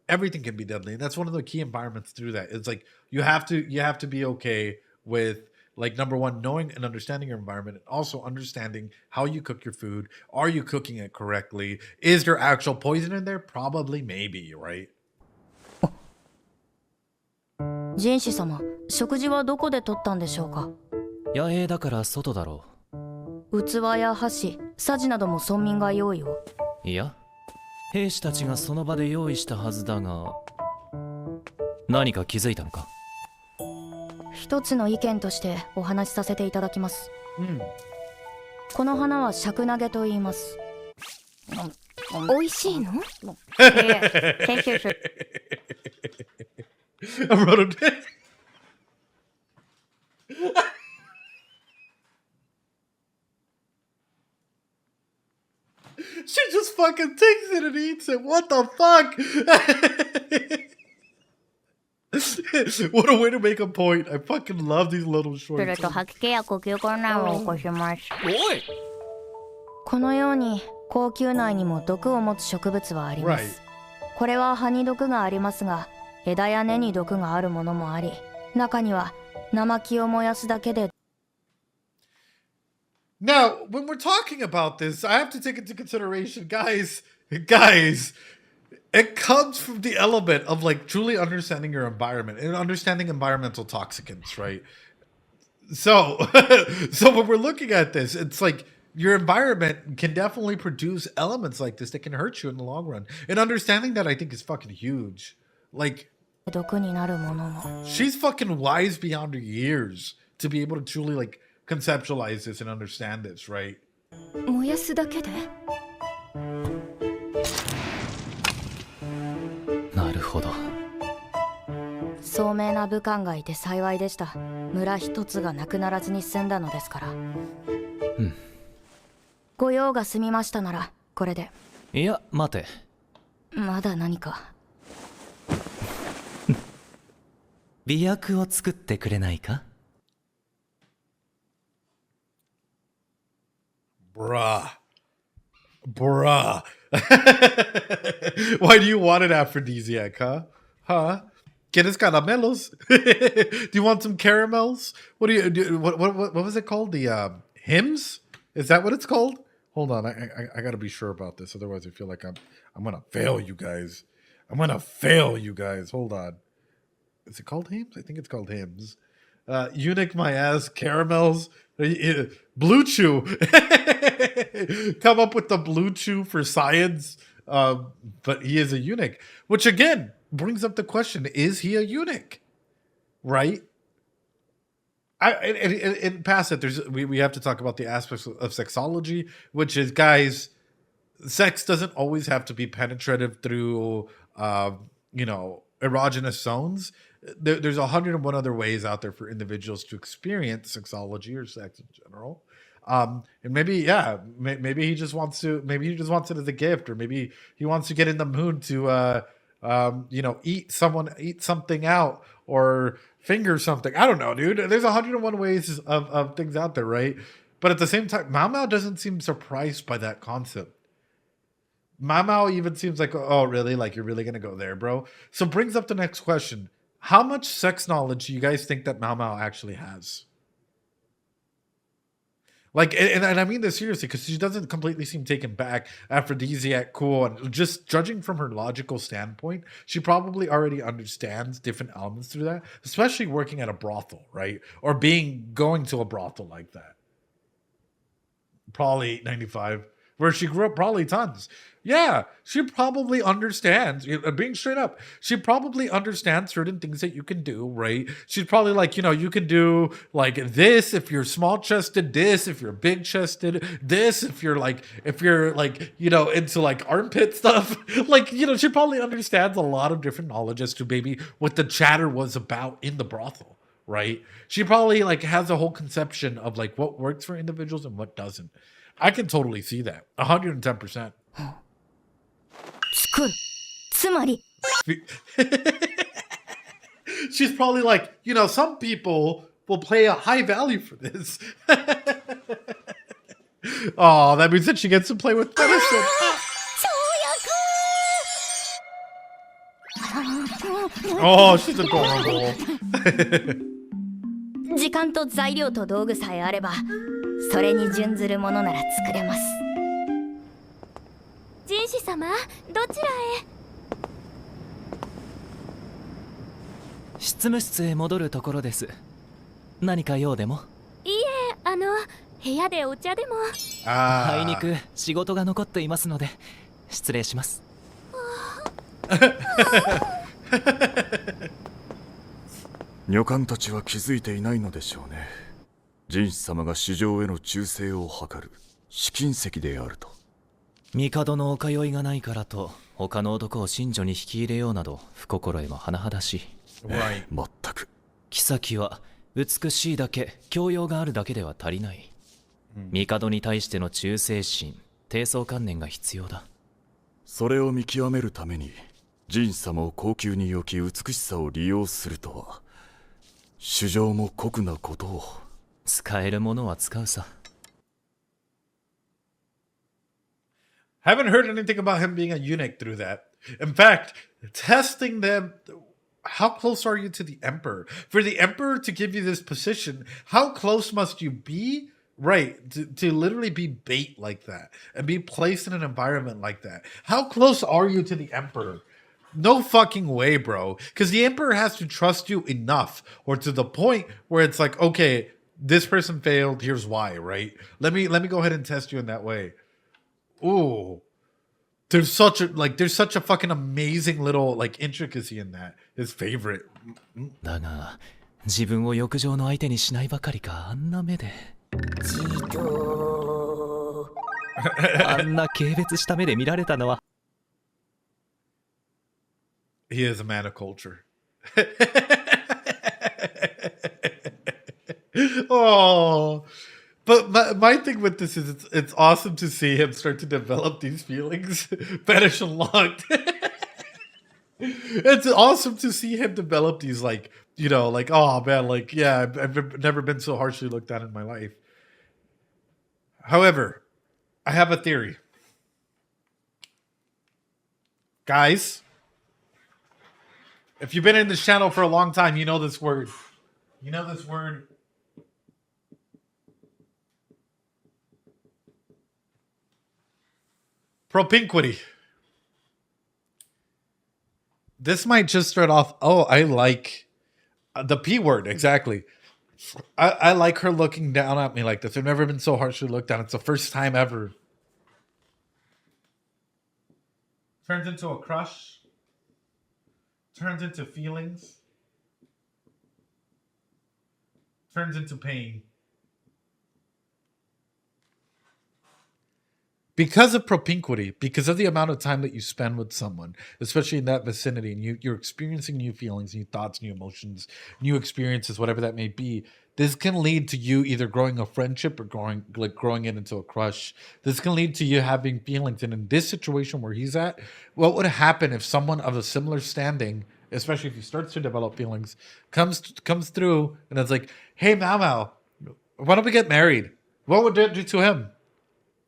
Everything can be deadly, and that's one of the key environments through that. It's like you have to be okay with. Like, number one, knowing and understanding your environment, and also understanding how you cook your food. Are you cooking it correctly? Is there actual poison in there? Probably, maybe, right?
人士様、食事はどこで取ったんでしょうか。
野営だから外だろ
う。器や箸、さじなども村民が用意を。
いや、兵士たちがその場で用意したはずだが、何か気づいたのか。
一つの意見としてお話しさせていただきます。この花は尺投げと言います。
美味しいの？
研究所。
She just fucking takes it and eats it. What the fuck? What a way to make a point. I fucking love these little shorts.
すると吐き気や呼吸困難を起こします。このように口腔内にも毒を持つ植物はあります。これは葉に毒がありますが、枝や根に毒があるものもあり、中には生木を燃やすだけで。
Now, when we're talking about this, I have to take into consideration, guys, it comes from the element of like truly understanding your environment and understanding environmental toxicants, right? So when we're looking at this, it's like your environment can definitely produce elements like this that can hurt you in the long run. And understanding that, I think, is fucking huge. Like, she's fucking wise beyond her years to be able to truly like conceptualize this and understand this, right?
燃やすだけで？
なるほど。
聡明な武官がいて幸いでした。村一つがなくならずに済んだのですから。ご用が済みましたならこれで。
いや、待て。
まだ何か。
美薬を作ってくれないか？
Bruh. Why do you want an aphrodisiac, huh? ¿Quieres caramelos? Do you want some caramels? What do you do? What was it called? The hymns? Is that what it's called? Hold on, I gotta be sure about this. Otherwise, I feel like I'm gonna fail you guys. I'm gonna fail you guys. Hold on. Is it called hymns? I think it's called hymns. Eunuch my ass, caramels, blue chew. Come up with the blue chew for science. But he is a eunuch, which again brings up the question: is he a eunuch? Right? And past it, we have to talk about the aspects of sexology, which is, guys, sex doesn't always have to be penetrative through erogenous zones. There's 101 other ways out there for individuals to experience sexology or sex in general. And maybe he just wants it as a gift, or maybe he wants to get in the mood to eat something out, or finger something. I don't know, dude. There's 101 ways of things out there, right? But at the same time, Mao doesn't seem surprised by that concept. Mao even seems like, oh, really? Like, you're really going to go there, bro? So brings up the next question. How much sex knowledge do you guys think that Mao actually has? Like, and I mean this seriously, because she doesn't completely seem taken back, aphrodisiac, cool, and just judging from her logical standpoint, she probably already understands different elements through that, especially working at a brothel, right? Or going to a brothel like that. Probably 95, where she grew up, probably tons. Yeah, she probably understands, being straight up, she probably understands certain things that you can do, right? She's probably like, you can do like this if you're small chested, this if you're big chested, this if you're into like armpit stuff. Like, she probably understands a lot of different knowledge as to maybe what the chatter was about in the brothel, right? She probably like has a whole conception of like what works for individuals and what doesn't. I can totally see that. 110%.
作る。つまり
She's probably like, some people will pay a high value for this. Oh, that means that she gets to play with medicine. Oh, she's adorable.
時間と材料と道具さえあれば、それに準ずるものなら作れます。
人士様、どちらへ？
執務室へ戻るところです。何か用でも？
いいえ、部屋でお茶でも。
あいにく仕事が残っていますので失礼します。
女官たちは気づいていないのでしょうね。人士様が市場への忠誠を図る試金石であると。
帝のお通いがないからと他の男を寝女に引き入れようなど不心得も甚だしい。
全く。
妃は美しいだけ教養があるだけでは足りない。帝に対しての忠誠心、貞操観念が必要だ。
それを見極めるために人士様を高級に置き美しさを利用するとは、主情も酷なことを。
使えるものは使うさ。
Haven't heard anything about him being a eunuch through that. In fact, testing them, how close are you to the emperor? For the emperor to give you this position, how close must you be? Right, to literally be bait like that and be placed in an environment like that. How close are you to the emperor? No fucking way, bro. Because the emperor has to trust you enough, or to the point where it's like, okay, this person failed, here's why, right? Let me go ahead and test you in that way. Ooh. There's such a fucking amazing little like intricacy in that. His favorite.
だが自分を欲情の相手にしないばかりか、あんな目で。あんな軽蔑した目で見られたのは。
He is a man of culture. Oh, but my thing with this is it's awesome to see him start to develop these feelings. Fetish unlocked. It's awesome to see him develop these, like, like, oh man, like, yeah, I've never been so harshly looked at in my life. However, I have a theory. Guys, if you've been in this channel for a long time, you know this word. You know this word. Propinquity. This might just start off, oh, I like the P word, exactly. I like her looking down at me like this. I've never been so harshly looked down. It's the first time ever. Turns into a crush. Turns into feelings. Turns into pain. Because of propinquity, because of the amount of time that you spend with someone, especially in that vicinity, and you're experiencing new feelings, new thoughts, new emotions, new experiences, whatever that may be, this can lead to you either growing a friendship or growing it into a crush. This can lead to you having feelings. And in this situation where he's at, what would happen if someone of a similar standing, especially if he starts to develop feelings, comes through and it's like, hey, Mau, why don't we get married? What would that do to him?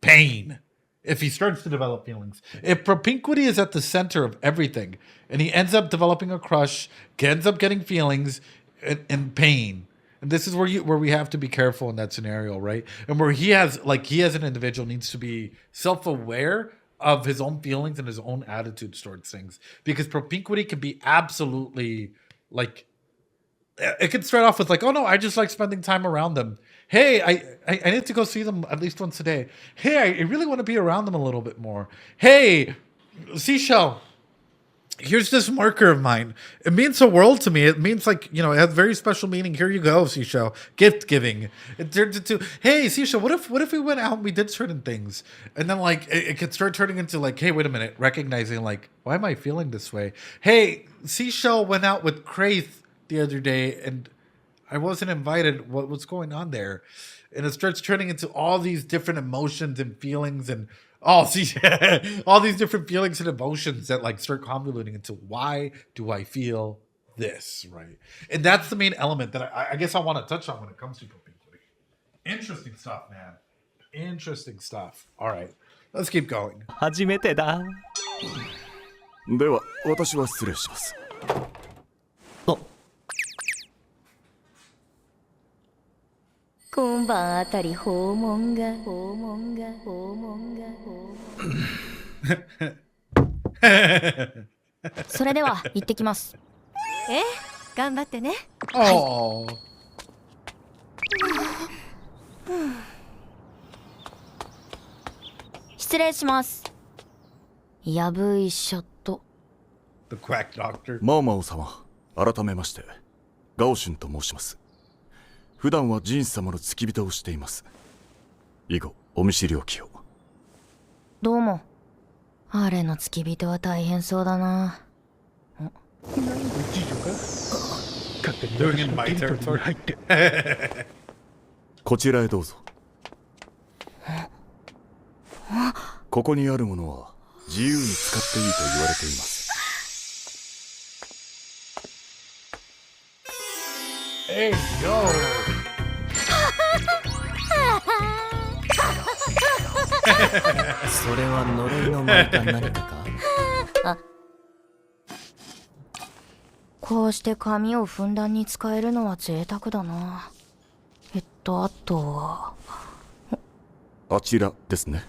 Pain. If he starts to develop feelings. If propinquity is at the center of everything, and he ends up developing a crush, ends up getting feelings and pain. And this is where we have to be careful in that scenario, right? And where he as an individual needs to be self-aware of his own feelings and his own attitudes towards things. Because propinquity can be absolutely like, it could start off with like, oh no, I just like spending time around them. Hey, I need to go see them at least once a day. Hey, I really want to be around them a little bit more. Hey, Seashell, here's this marker of mine. It means the world to me. It means like, it has very special meaning. Here you go, Seashell. Gift giving. It turns into, hey, Seashell, what if we went out and we did certain things? And then like, it could start turning into like, hey, wait a minute. Recognizing like, why am I feeling this way? Hey, Seashell went out with Kraith the other day and I wasn't invited. What's going on there? And it starts turning into all these different emotions and feelings and all these different feelings and emotions that like start convoluting into why do I feel this, right? And that's the main element that I guess I want to touch on when it comes to propinquity. Interesting stuff, man. Interesting stuff. All right, let's keep going.
初めてだ。
では私は失礼します。
今晩あたり訪問がそれでは行ってきます。
頑張ってね。
Oh.
失礼します。やぶ医者と
The quack doctor.
マオマオ様、改めましてガオシュンと申します。普段はジンス様の付き人をしています。以後お見知りおきを。
どうも。あれの付き人は大変そうだな。
Doing in my territory.
こちらへどうぞ。ここにあるものは自由に使っていいと言われています。
Hey, yo.
それは呪いの巻いた何かか。
こうして紙をふんだんに使えるのは贅沢だな。あとは
あちらですね。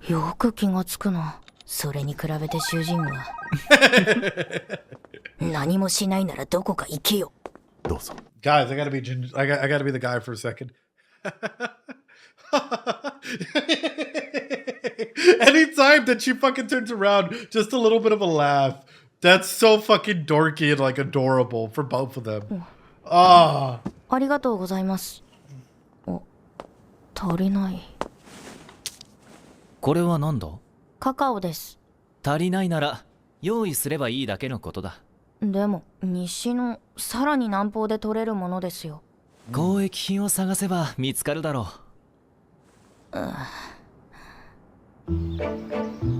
よく気がつくな。それに比べて主人は何もしないならどこか行けよ。
どうぞ。
Guys, I gotta be the guy for a second. Anytime that she fucking turns around, just a little bit of a laugh. That's so fucking dorky and like adorable for both of them. あ
りがとうございます。足りない。
これは何だ？
カカオです。
足りないなら用意すればいいだけのことだ。
でも西のさらに南方で取れるものですよ。
交易品を探せば見つかるだろう。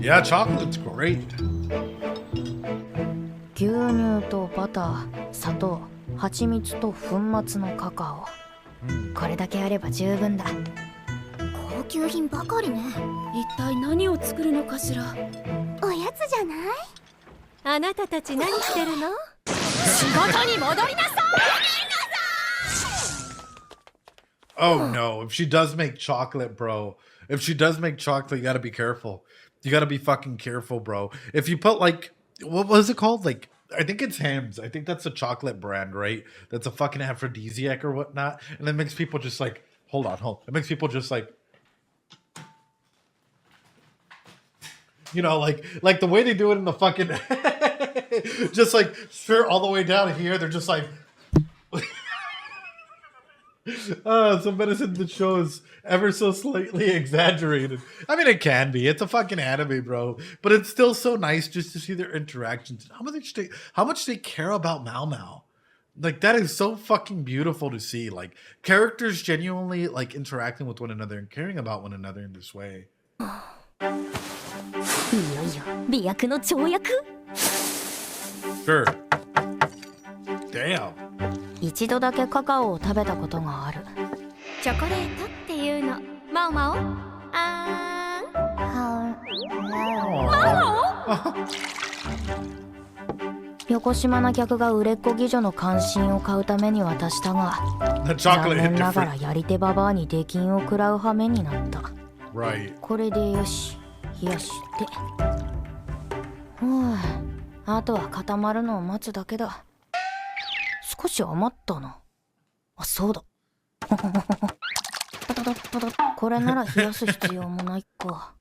Yeah, chocolate's great.
牛乳とバター、砂糖、蜂蜜と粉末のカカオ。これだけあれば十分だ。
高級品ばかりね。
一体何を作るのかしら。
おやつじゃない？
あなたたち何してるの？
仕事に戻りなさい。
Oh no, if she does make chocolate, bro, If she does make chocolate, you gotta be careful. You gotta be fucking careful, bro. If you put like, what was it called? Like, I think it's Hams. I think that's a chocolate brand, right? That's a fucking aphrodisiac or whatnot. And it makes people just like, hold on. It makes people just like, you know, like the way they do it in the fucking, just like straight all the way down here. They're just like, some medicine that shows ever so slightly exaggerated. I mean, it can be. It's a fucking anime, bro. But it's still so nice just to see their interactions. How much they care about Mao Mao. Like, that is so fucking beautiful to see. Like, characters genuinely, like, interacting with one another and caring about one another in this way. Sure. Damn.
一度だけカカオを食べたことがある。
チョコレートっていうの。マオマオあ
横島な客が売れっ子妓女の関心を買うために渡したが、残念ながらやり手ババアに出禁を食らう羽目になった。これでよし、冷やして。あとは固まるのを待つだけだ。少し余ったな。あ、そうだ。これなら冷やす必要もないか。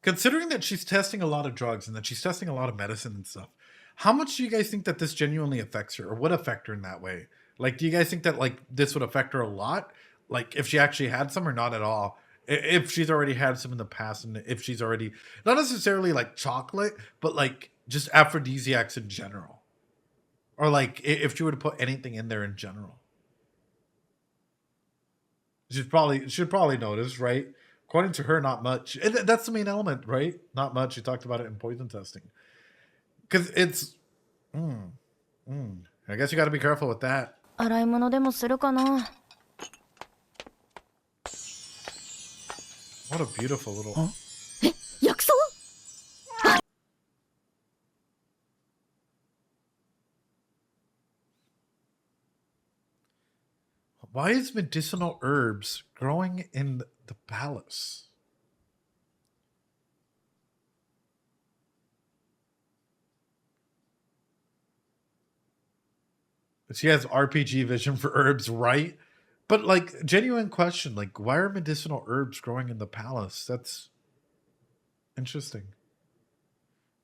Considering that she's testing a lot of drugs and that she's testing a lot of medicine and stuff, how much do you guys think that this genuinely affects her or would affect her in that way? Like, do you guys think that like this would affect her a lot? Like, if she actually had some or not at all? If she's already had some in the past and if she's already, not necessarily like chocolate, but like just aphrodisiacs in general. Or like if she were to put anything in there in general. She'd probably notice, right? According to her, not much. And that's the main element, right? Not much. She talked about it in poison testing. Because it's... I guess you got to be careful with that.
洗い物でもするかな。
What a beautiful little...
薬草
Why is medicinal herbs growing in the palace? She has RPG vision for herbs, right? But like, genuine question, like, why are medicinal herbs growing in the palace? That's interesting.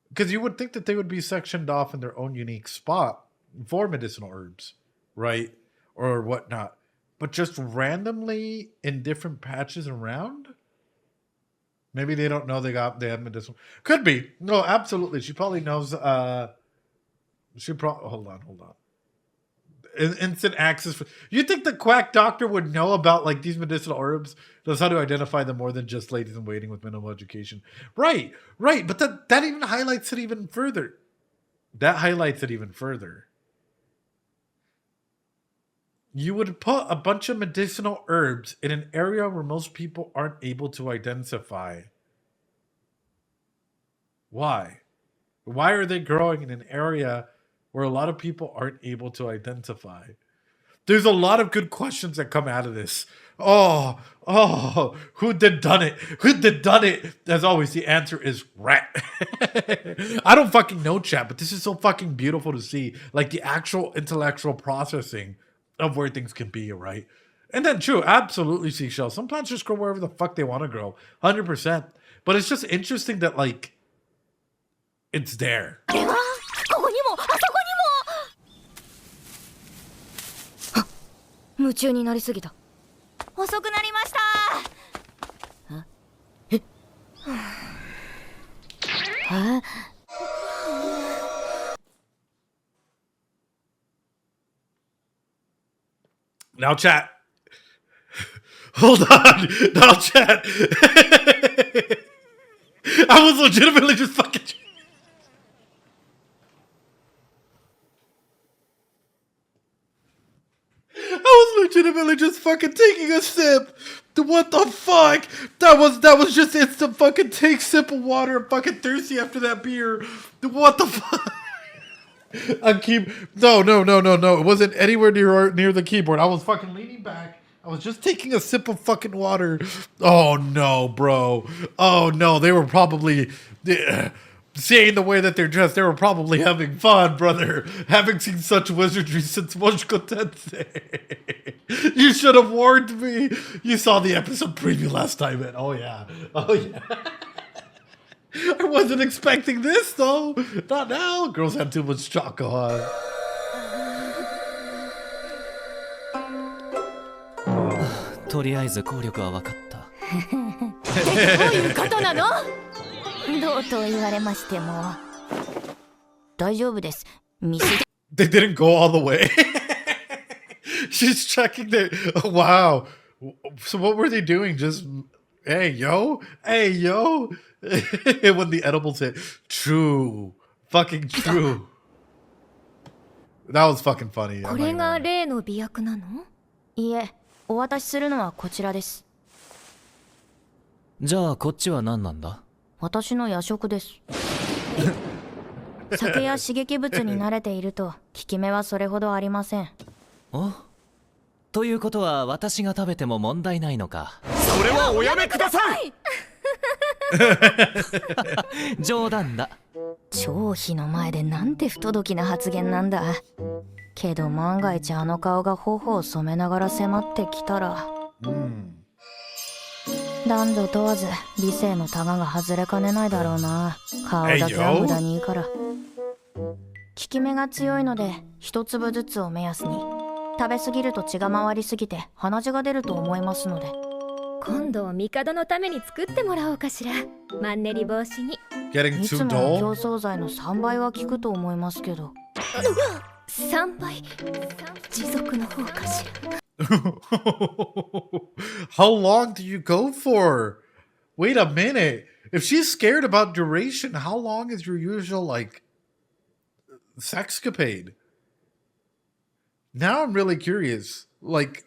Because you would think that they would be sectioned off in their own unique spot for medicinal herbs, right? Or whatnot. But just randomly in different patches around? Maybe they don't know they have medicinal. Could be. No, absolutely. She probably knows. Hold on. Instant access. You think the quack doctor would know about like these medicinal herbs? Knows how to identify them more than just ladies in waiting with minimal education. Right. But that even highlights it even further. You would put a bunch of medicinal herbs in an area where most people aren't able to identify. Why? Why are they growing in an area where a lot of people aren't able to identify? There's a lot of good questions that come out of this. Oh, who did done it? As always, the answer is rat. I don't fucking know, chat, but this is so fucking beautiful to see. Like the actual intellectual processing of where things can be, right? And then true, absolutely, seashells. Some plants just grow wherever the fuck they want to grow. 100%. But it's just interesting that, like, it's there.
ここにもあそこにも。
夢中になりすぎた。
遅くなりました。
Now, chat. Hold on. Now, chat. I was legitimately just fucking... taking a sip. What the fuck? That was just instant fucking take sip of water. I'm fucking thirsty after that beer. What the fuck? No. It wasn't anywhere near the keyboard. I was fucking leaning back. I was just taking a sip of fucking water. Oh no, bro. Oh no, they were probably seeing the way that they're dressed. They were probably having fun, brother. Having seen such wizardry since Moshiko Tensei. You should have warned me. You saw the episode preview last time, man. Oh yeah. Oh yeah. I wasn't expecting this though. Not now. Girls have too much chocolate.
とりあえず効力は分かった。
どういうことなの？
どうと言われましても大丈夫です。見せ
They didn't go all the way. She's checking their. Oh, wow. So what were they doing? Just hey yo, hey yo. When the edibles hit, true, fucking true. That was fucking funny.
これが例の媚薬なの？
いえ、お渡しするのはこちらです。
じゃあこっちは何なんだ？
私の夜食です。酒や刺激物に慣れていると効き目はそれほどありません。
お？ということは私が食べても問題ないのか。
それはおやめください。
冗談だ。
張飛の前でなんて不届きな発言なんだ。けど万が一あの顔が頬を染めながら迫ってきたら、男女問わず理性のタガが外れかねないだろうな。顔だけは無駄にいいから。効き目が強いので一粒ずつを目安に。食べ過ぎると血が回りすぎて鼻血が出ると思いますので。
今度帝のために作ってもらおうかしら。マンネリ防止に。
いつもの競争剤の3倍は効くと思いますけど。
3倍持続の方かしら。
How long do you go for? Wait a minute. If she's scared about duration, how long is your usual like sexcapade? Now I'm really curious. Like,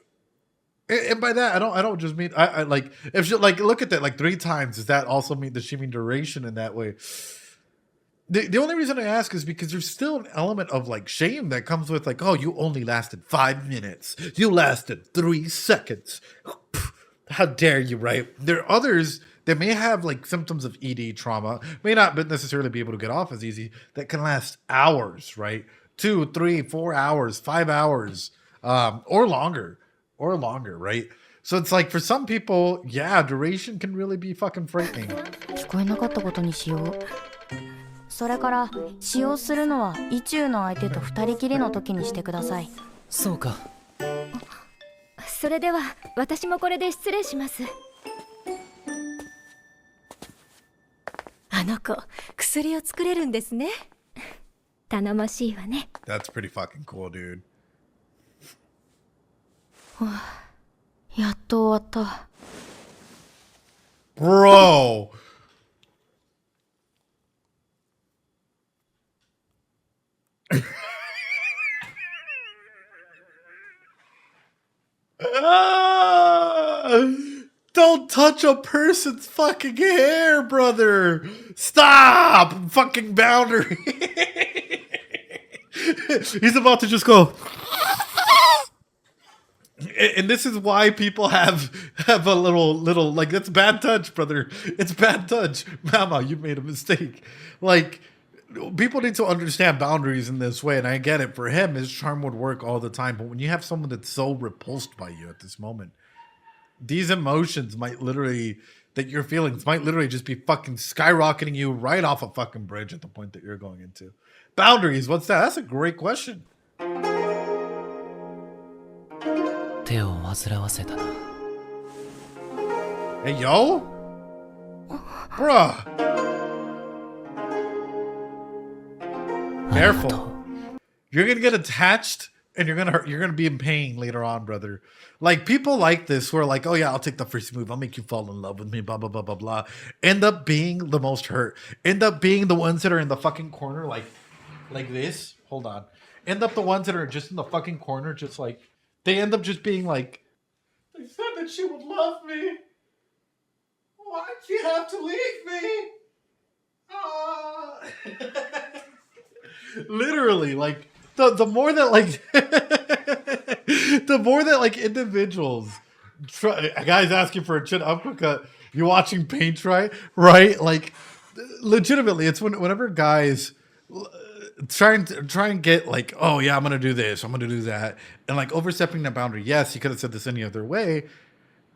and by that I don't just mean I like if she like look at that like 3 times. Does that also mean does she mean duration in that way? The only reason I ask is because there's still an element of like shame that comes with like, oh, you only lasted 5 minutes. You lasted 3 seconds. How dare you, right? There are others that may have like symptoms of ED trauma, may not necessarily be able to get off as easy, that can last hours, right? 2, 3, 4 hours, 5 hours, or longer, right? So it's like for some people, yeah, duration can really be fucking frightening.
聞こえなかったことにしよう。それから使用するのは意中の相手と2人きりの時にしてください。
そうか。
それでは私もこれで失礼します。
あの子、薬を作れるんですね。
頼もしいわね。
That's pretty fucking cool, dude.
やっと終わった。
Bro! Don't touch a person's fucking hair, brother. Stop! Fucking boundary. He's about to just go. And this is why people have a little like that's bad touch, brother. It's bad touch. Mama, you made a mistake. Like people need to understand boundaries in this way, and I get it. For him, his charm would work all the time. But when you have someone that's so repulsed by you at this moment, these emotions might literally, that your feelings might literally just be fucking skyrocketing you right off a fucking bridge at the point that you're going into. Boundaries, what's that? That's a great question.
手を煩わせたな。
Hey, yo? Bruh. Careful. You're gonna get attached and you're gonna be in pain later on, brother. Like people like this who are like, oh yeah, I'll take the first move, I'll make you fall in love with me, blah blah blah blah blah. End up being the most hurt. End up being the ones that are in the fucking corner, like this. Hold on. End up the ones that are just in the fucking corner, just like they end up just being like, they said that she would love me. Why'd you have to leave me? Literally, like the more that like the more that like individuals guys asking for a chin uppercut. You watching paint dry, right? Like, legitimately, it's whenever guys try and get like, oh yeah, I'm gonna do this, I'm gonna do that, and like overstepping the boundary. Yes, he could have said this any other way,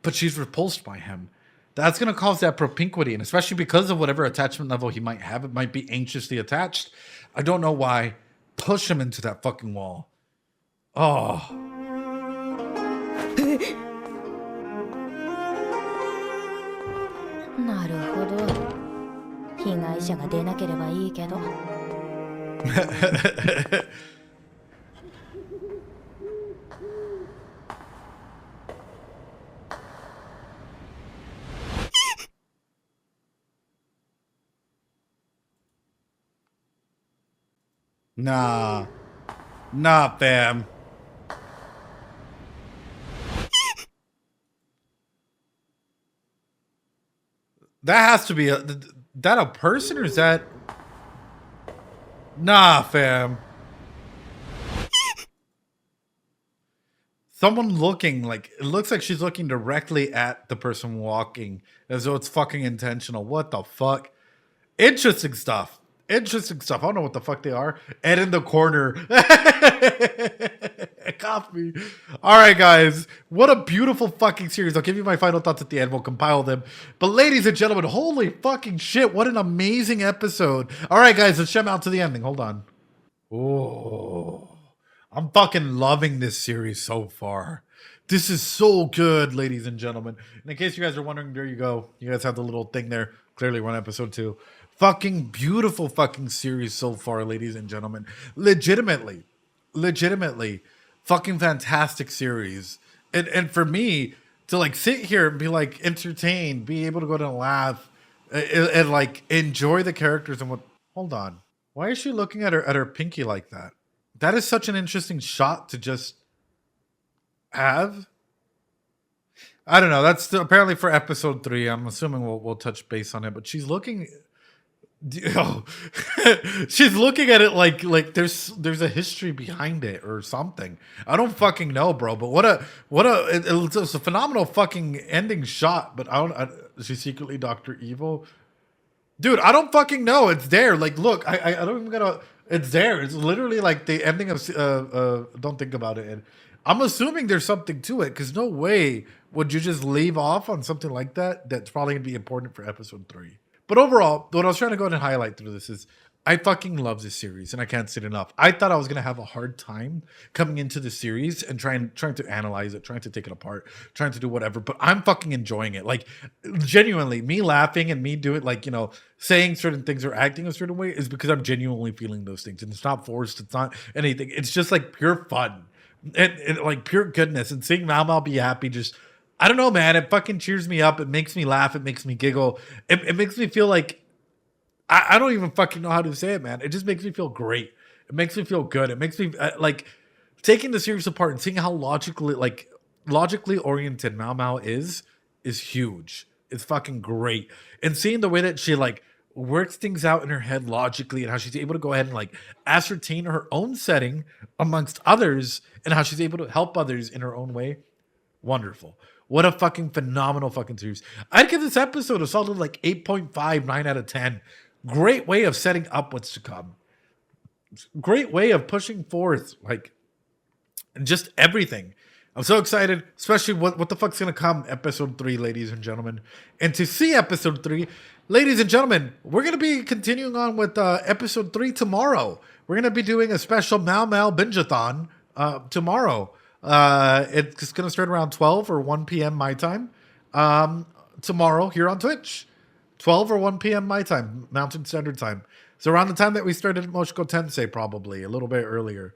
but she's repulsed by him. That's gonna cause that propinquity, and especially because of whatever attachment level he might have, it might be anxiously attached. I don't know why. Push him into that fucking wall. Oh.
なるほど。被害者が出なければいいけど。
Nah, fam. That has to be that a person, or is that? Nah, fam. Someone looking, like, it looks like she's looking directly at the person walking, as though it's fucking intentional. What the fuck? Interesting stuff. Interesting stuff. I don't know what the fuck they are. And in the corner. Copy. All right, guys. What a beautiful fucking series. I'll give you my final thoughts at the end. We'll compile them. But ladies and gentlemen, holy fucking shit. What an amazing episode. All right, guys. Let's jump out to the ending. Hold on. Oh, I'm fucking loving this series so far. This is so good, ladies and gentlemen. And in case you guys are wondering, there you go. You guys have the little thing there. Clearly, we're on episode 2. Fucking beautiful fucking series so far, ladies and gentlemen. Legitimately, fucking fantastic series. And for me to like sit here and be like entertained, be able to go and laugh, and like enjoy the characters and what. Hold on, why is she looking at her pinky like that? That is such an interesting shot to just have. I don't know. That's apparently for episode 3. I'm assuming we'll touch base on it. But she's looking. Oh, she's looking at it like there's a history behind it or something. I don't fucking know, bro. But it's a phenomenal fucking ending shot. But she's secretly Dr. Evil, dude. I don't fucking know. It's there. Like, look, I don't even gotta. It's there. It's literally like the ending of Don't Think About It. And I'm assuming there's something to it, because no way would you just leave off on something like that. That's probably gonna be important for episode 3. But overall, what I was trying to go ahead and highlight through this is I fucking love this series, and I can't say it enough. I thought I was going to have a hard time coming into the series and trying to analyze it, trying to take it apart, trying to do whatever, but I'm fucking enjoying it. Like, genuinely, me laughing and me doing, like, you know, saying certain things or acting a certain way is because I'm genuinely feeling those things. And it's not forced. It's not anything. It's just like pure fun and like pure goodness. And seeing Mal be happy just... I don't know, man. It fucking cheers me up. It makes me laugh. It makes me giggle. It makes me feel like... I don't even fucking know how to say it, man. It just makes me feel great. It makes me feel good. It makes me... like, taking the series apart and seeing how logically oriented Mao is huge. It's fucking great. And seeing the way that she, like, works things out in her head logically, and how she's able to go ahead and, like, ascertain her own setting amongst others, and how she's able to help others in her own way. Wonderful. What a fucking phenomenal fucking series. I'd give this episode a solid like 8.5, 9 out of 10. Great way of setting up what's to come. Great way of pushing forth, like, just everything. I'm so excited, especially what the fuck's gonna come episode 3, ladies and gentlemen. And to see episode 3, ladies and gentlemen, we're gonna be continuing on with episode 3 tomorrow. We're gonna be doing a special Mal binge-a-thon tomorrow. It's going to start around 12 or 1 p.m. my time tomorrow here on Twitch. 12 or 1 p.m. my time, Mountain Standard Time. So around the time that we started Moshiko Tensei, probably a little bit earlier.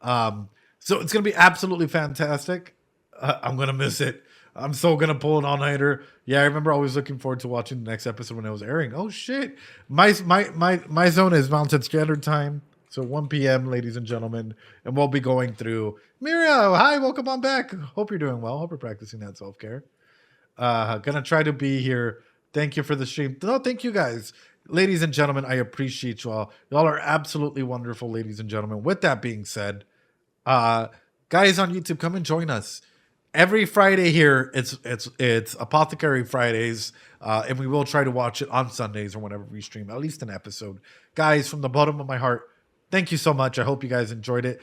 So it's going to be absolutely fantastic. I'm going to miss it. I'm so going to pull an all-nighter. Yeah, I remember always looking forward to watching the next episode when it was airing. Oh, shit. My zone is Mountain Standard Time. So 1 p.m., ladies and gentlemen, and we'll be going through... Mirio, hi, welcome on back. Hope you're doing well. Hope you're practicing that self-care. Gonna try to be here. Thank you for the stream. No, thank you guys. Ladies and gentlemen, I appreciate you all. Y'all are absolutely wonderful, ladies and gentlemen. With that being said, guys on YouTube, come and join us. every Friday here, it's Apothecary Fridays, and we will try to watch it on Sundays or whenever we stream at least an episode. Guys, from the bottom of my heart, thank you so much. I hope you guys enjoyed it.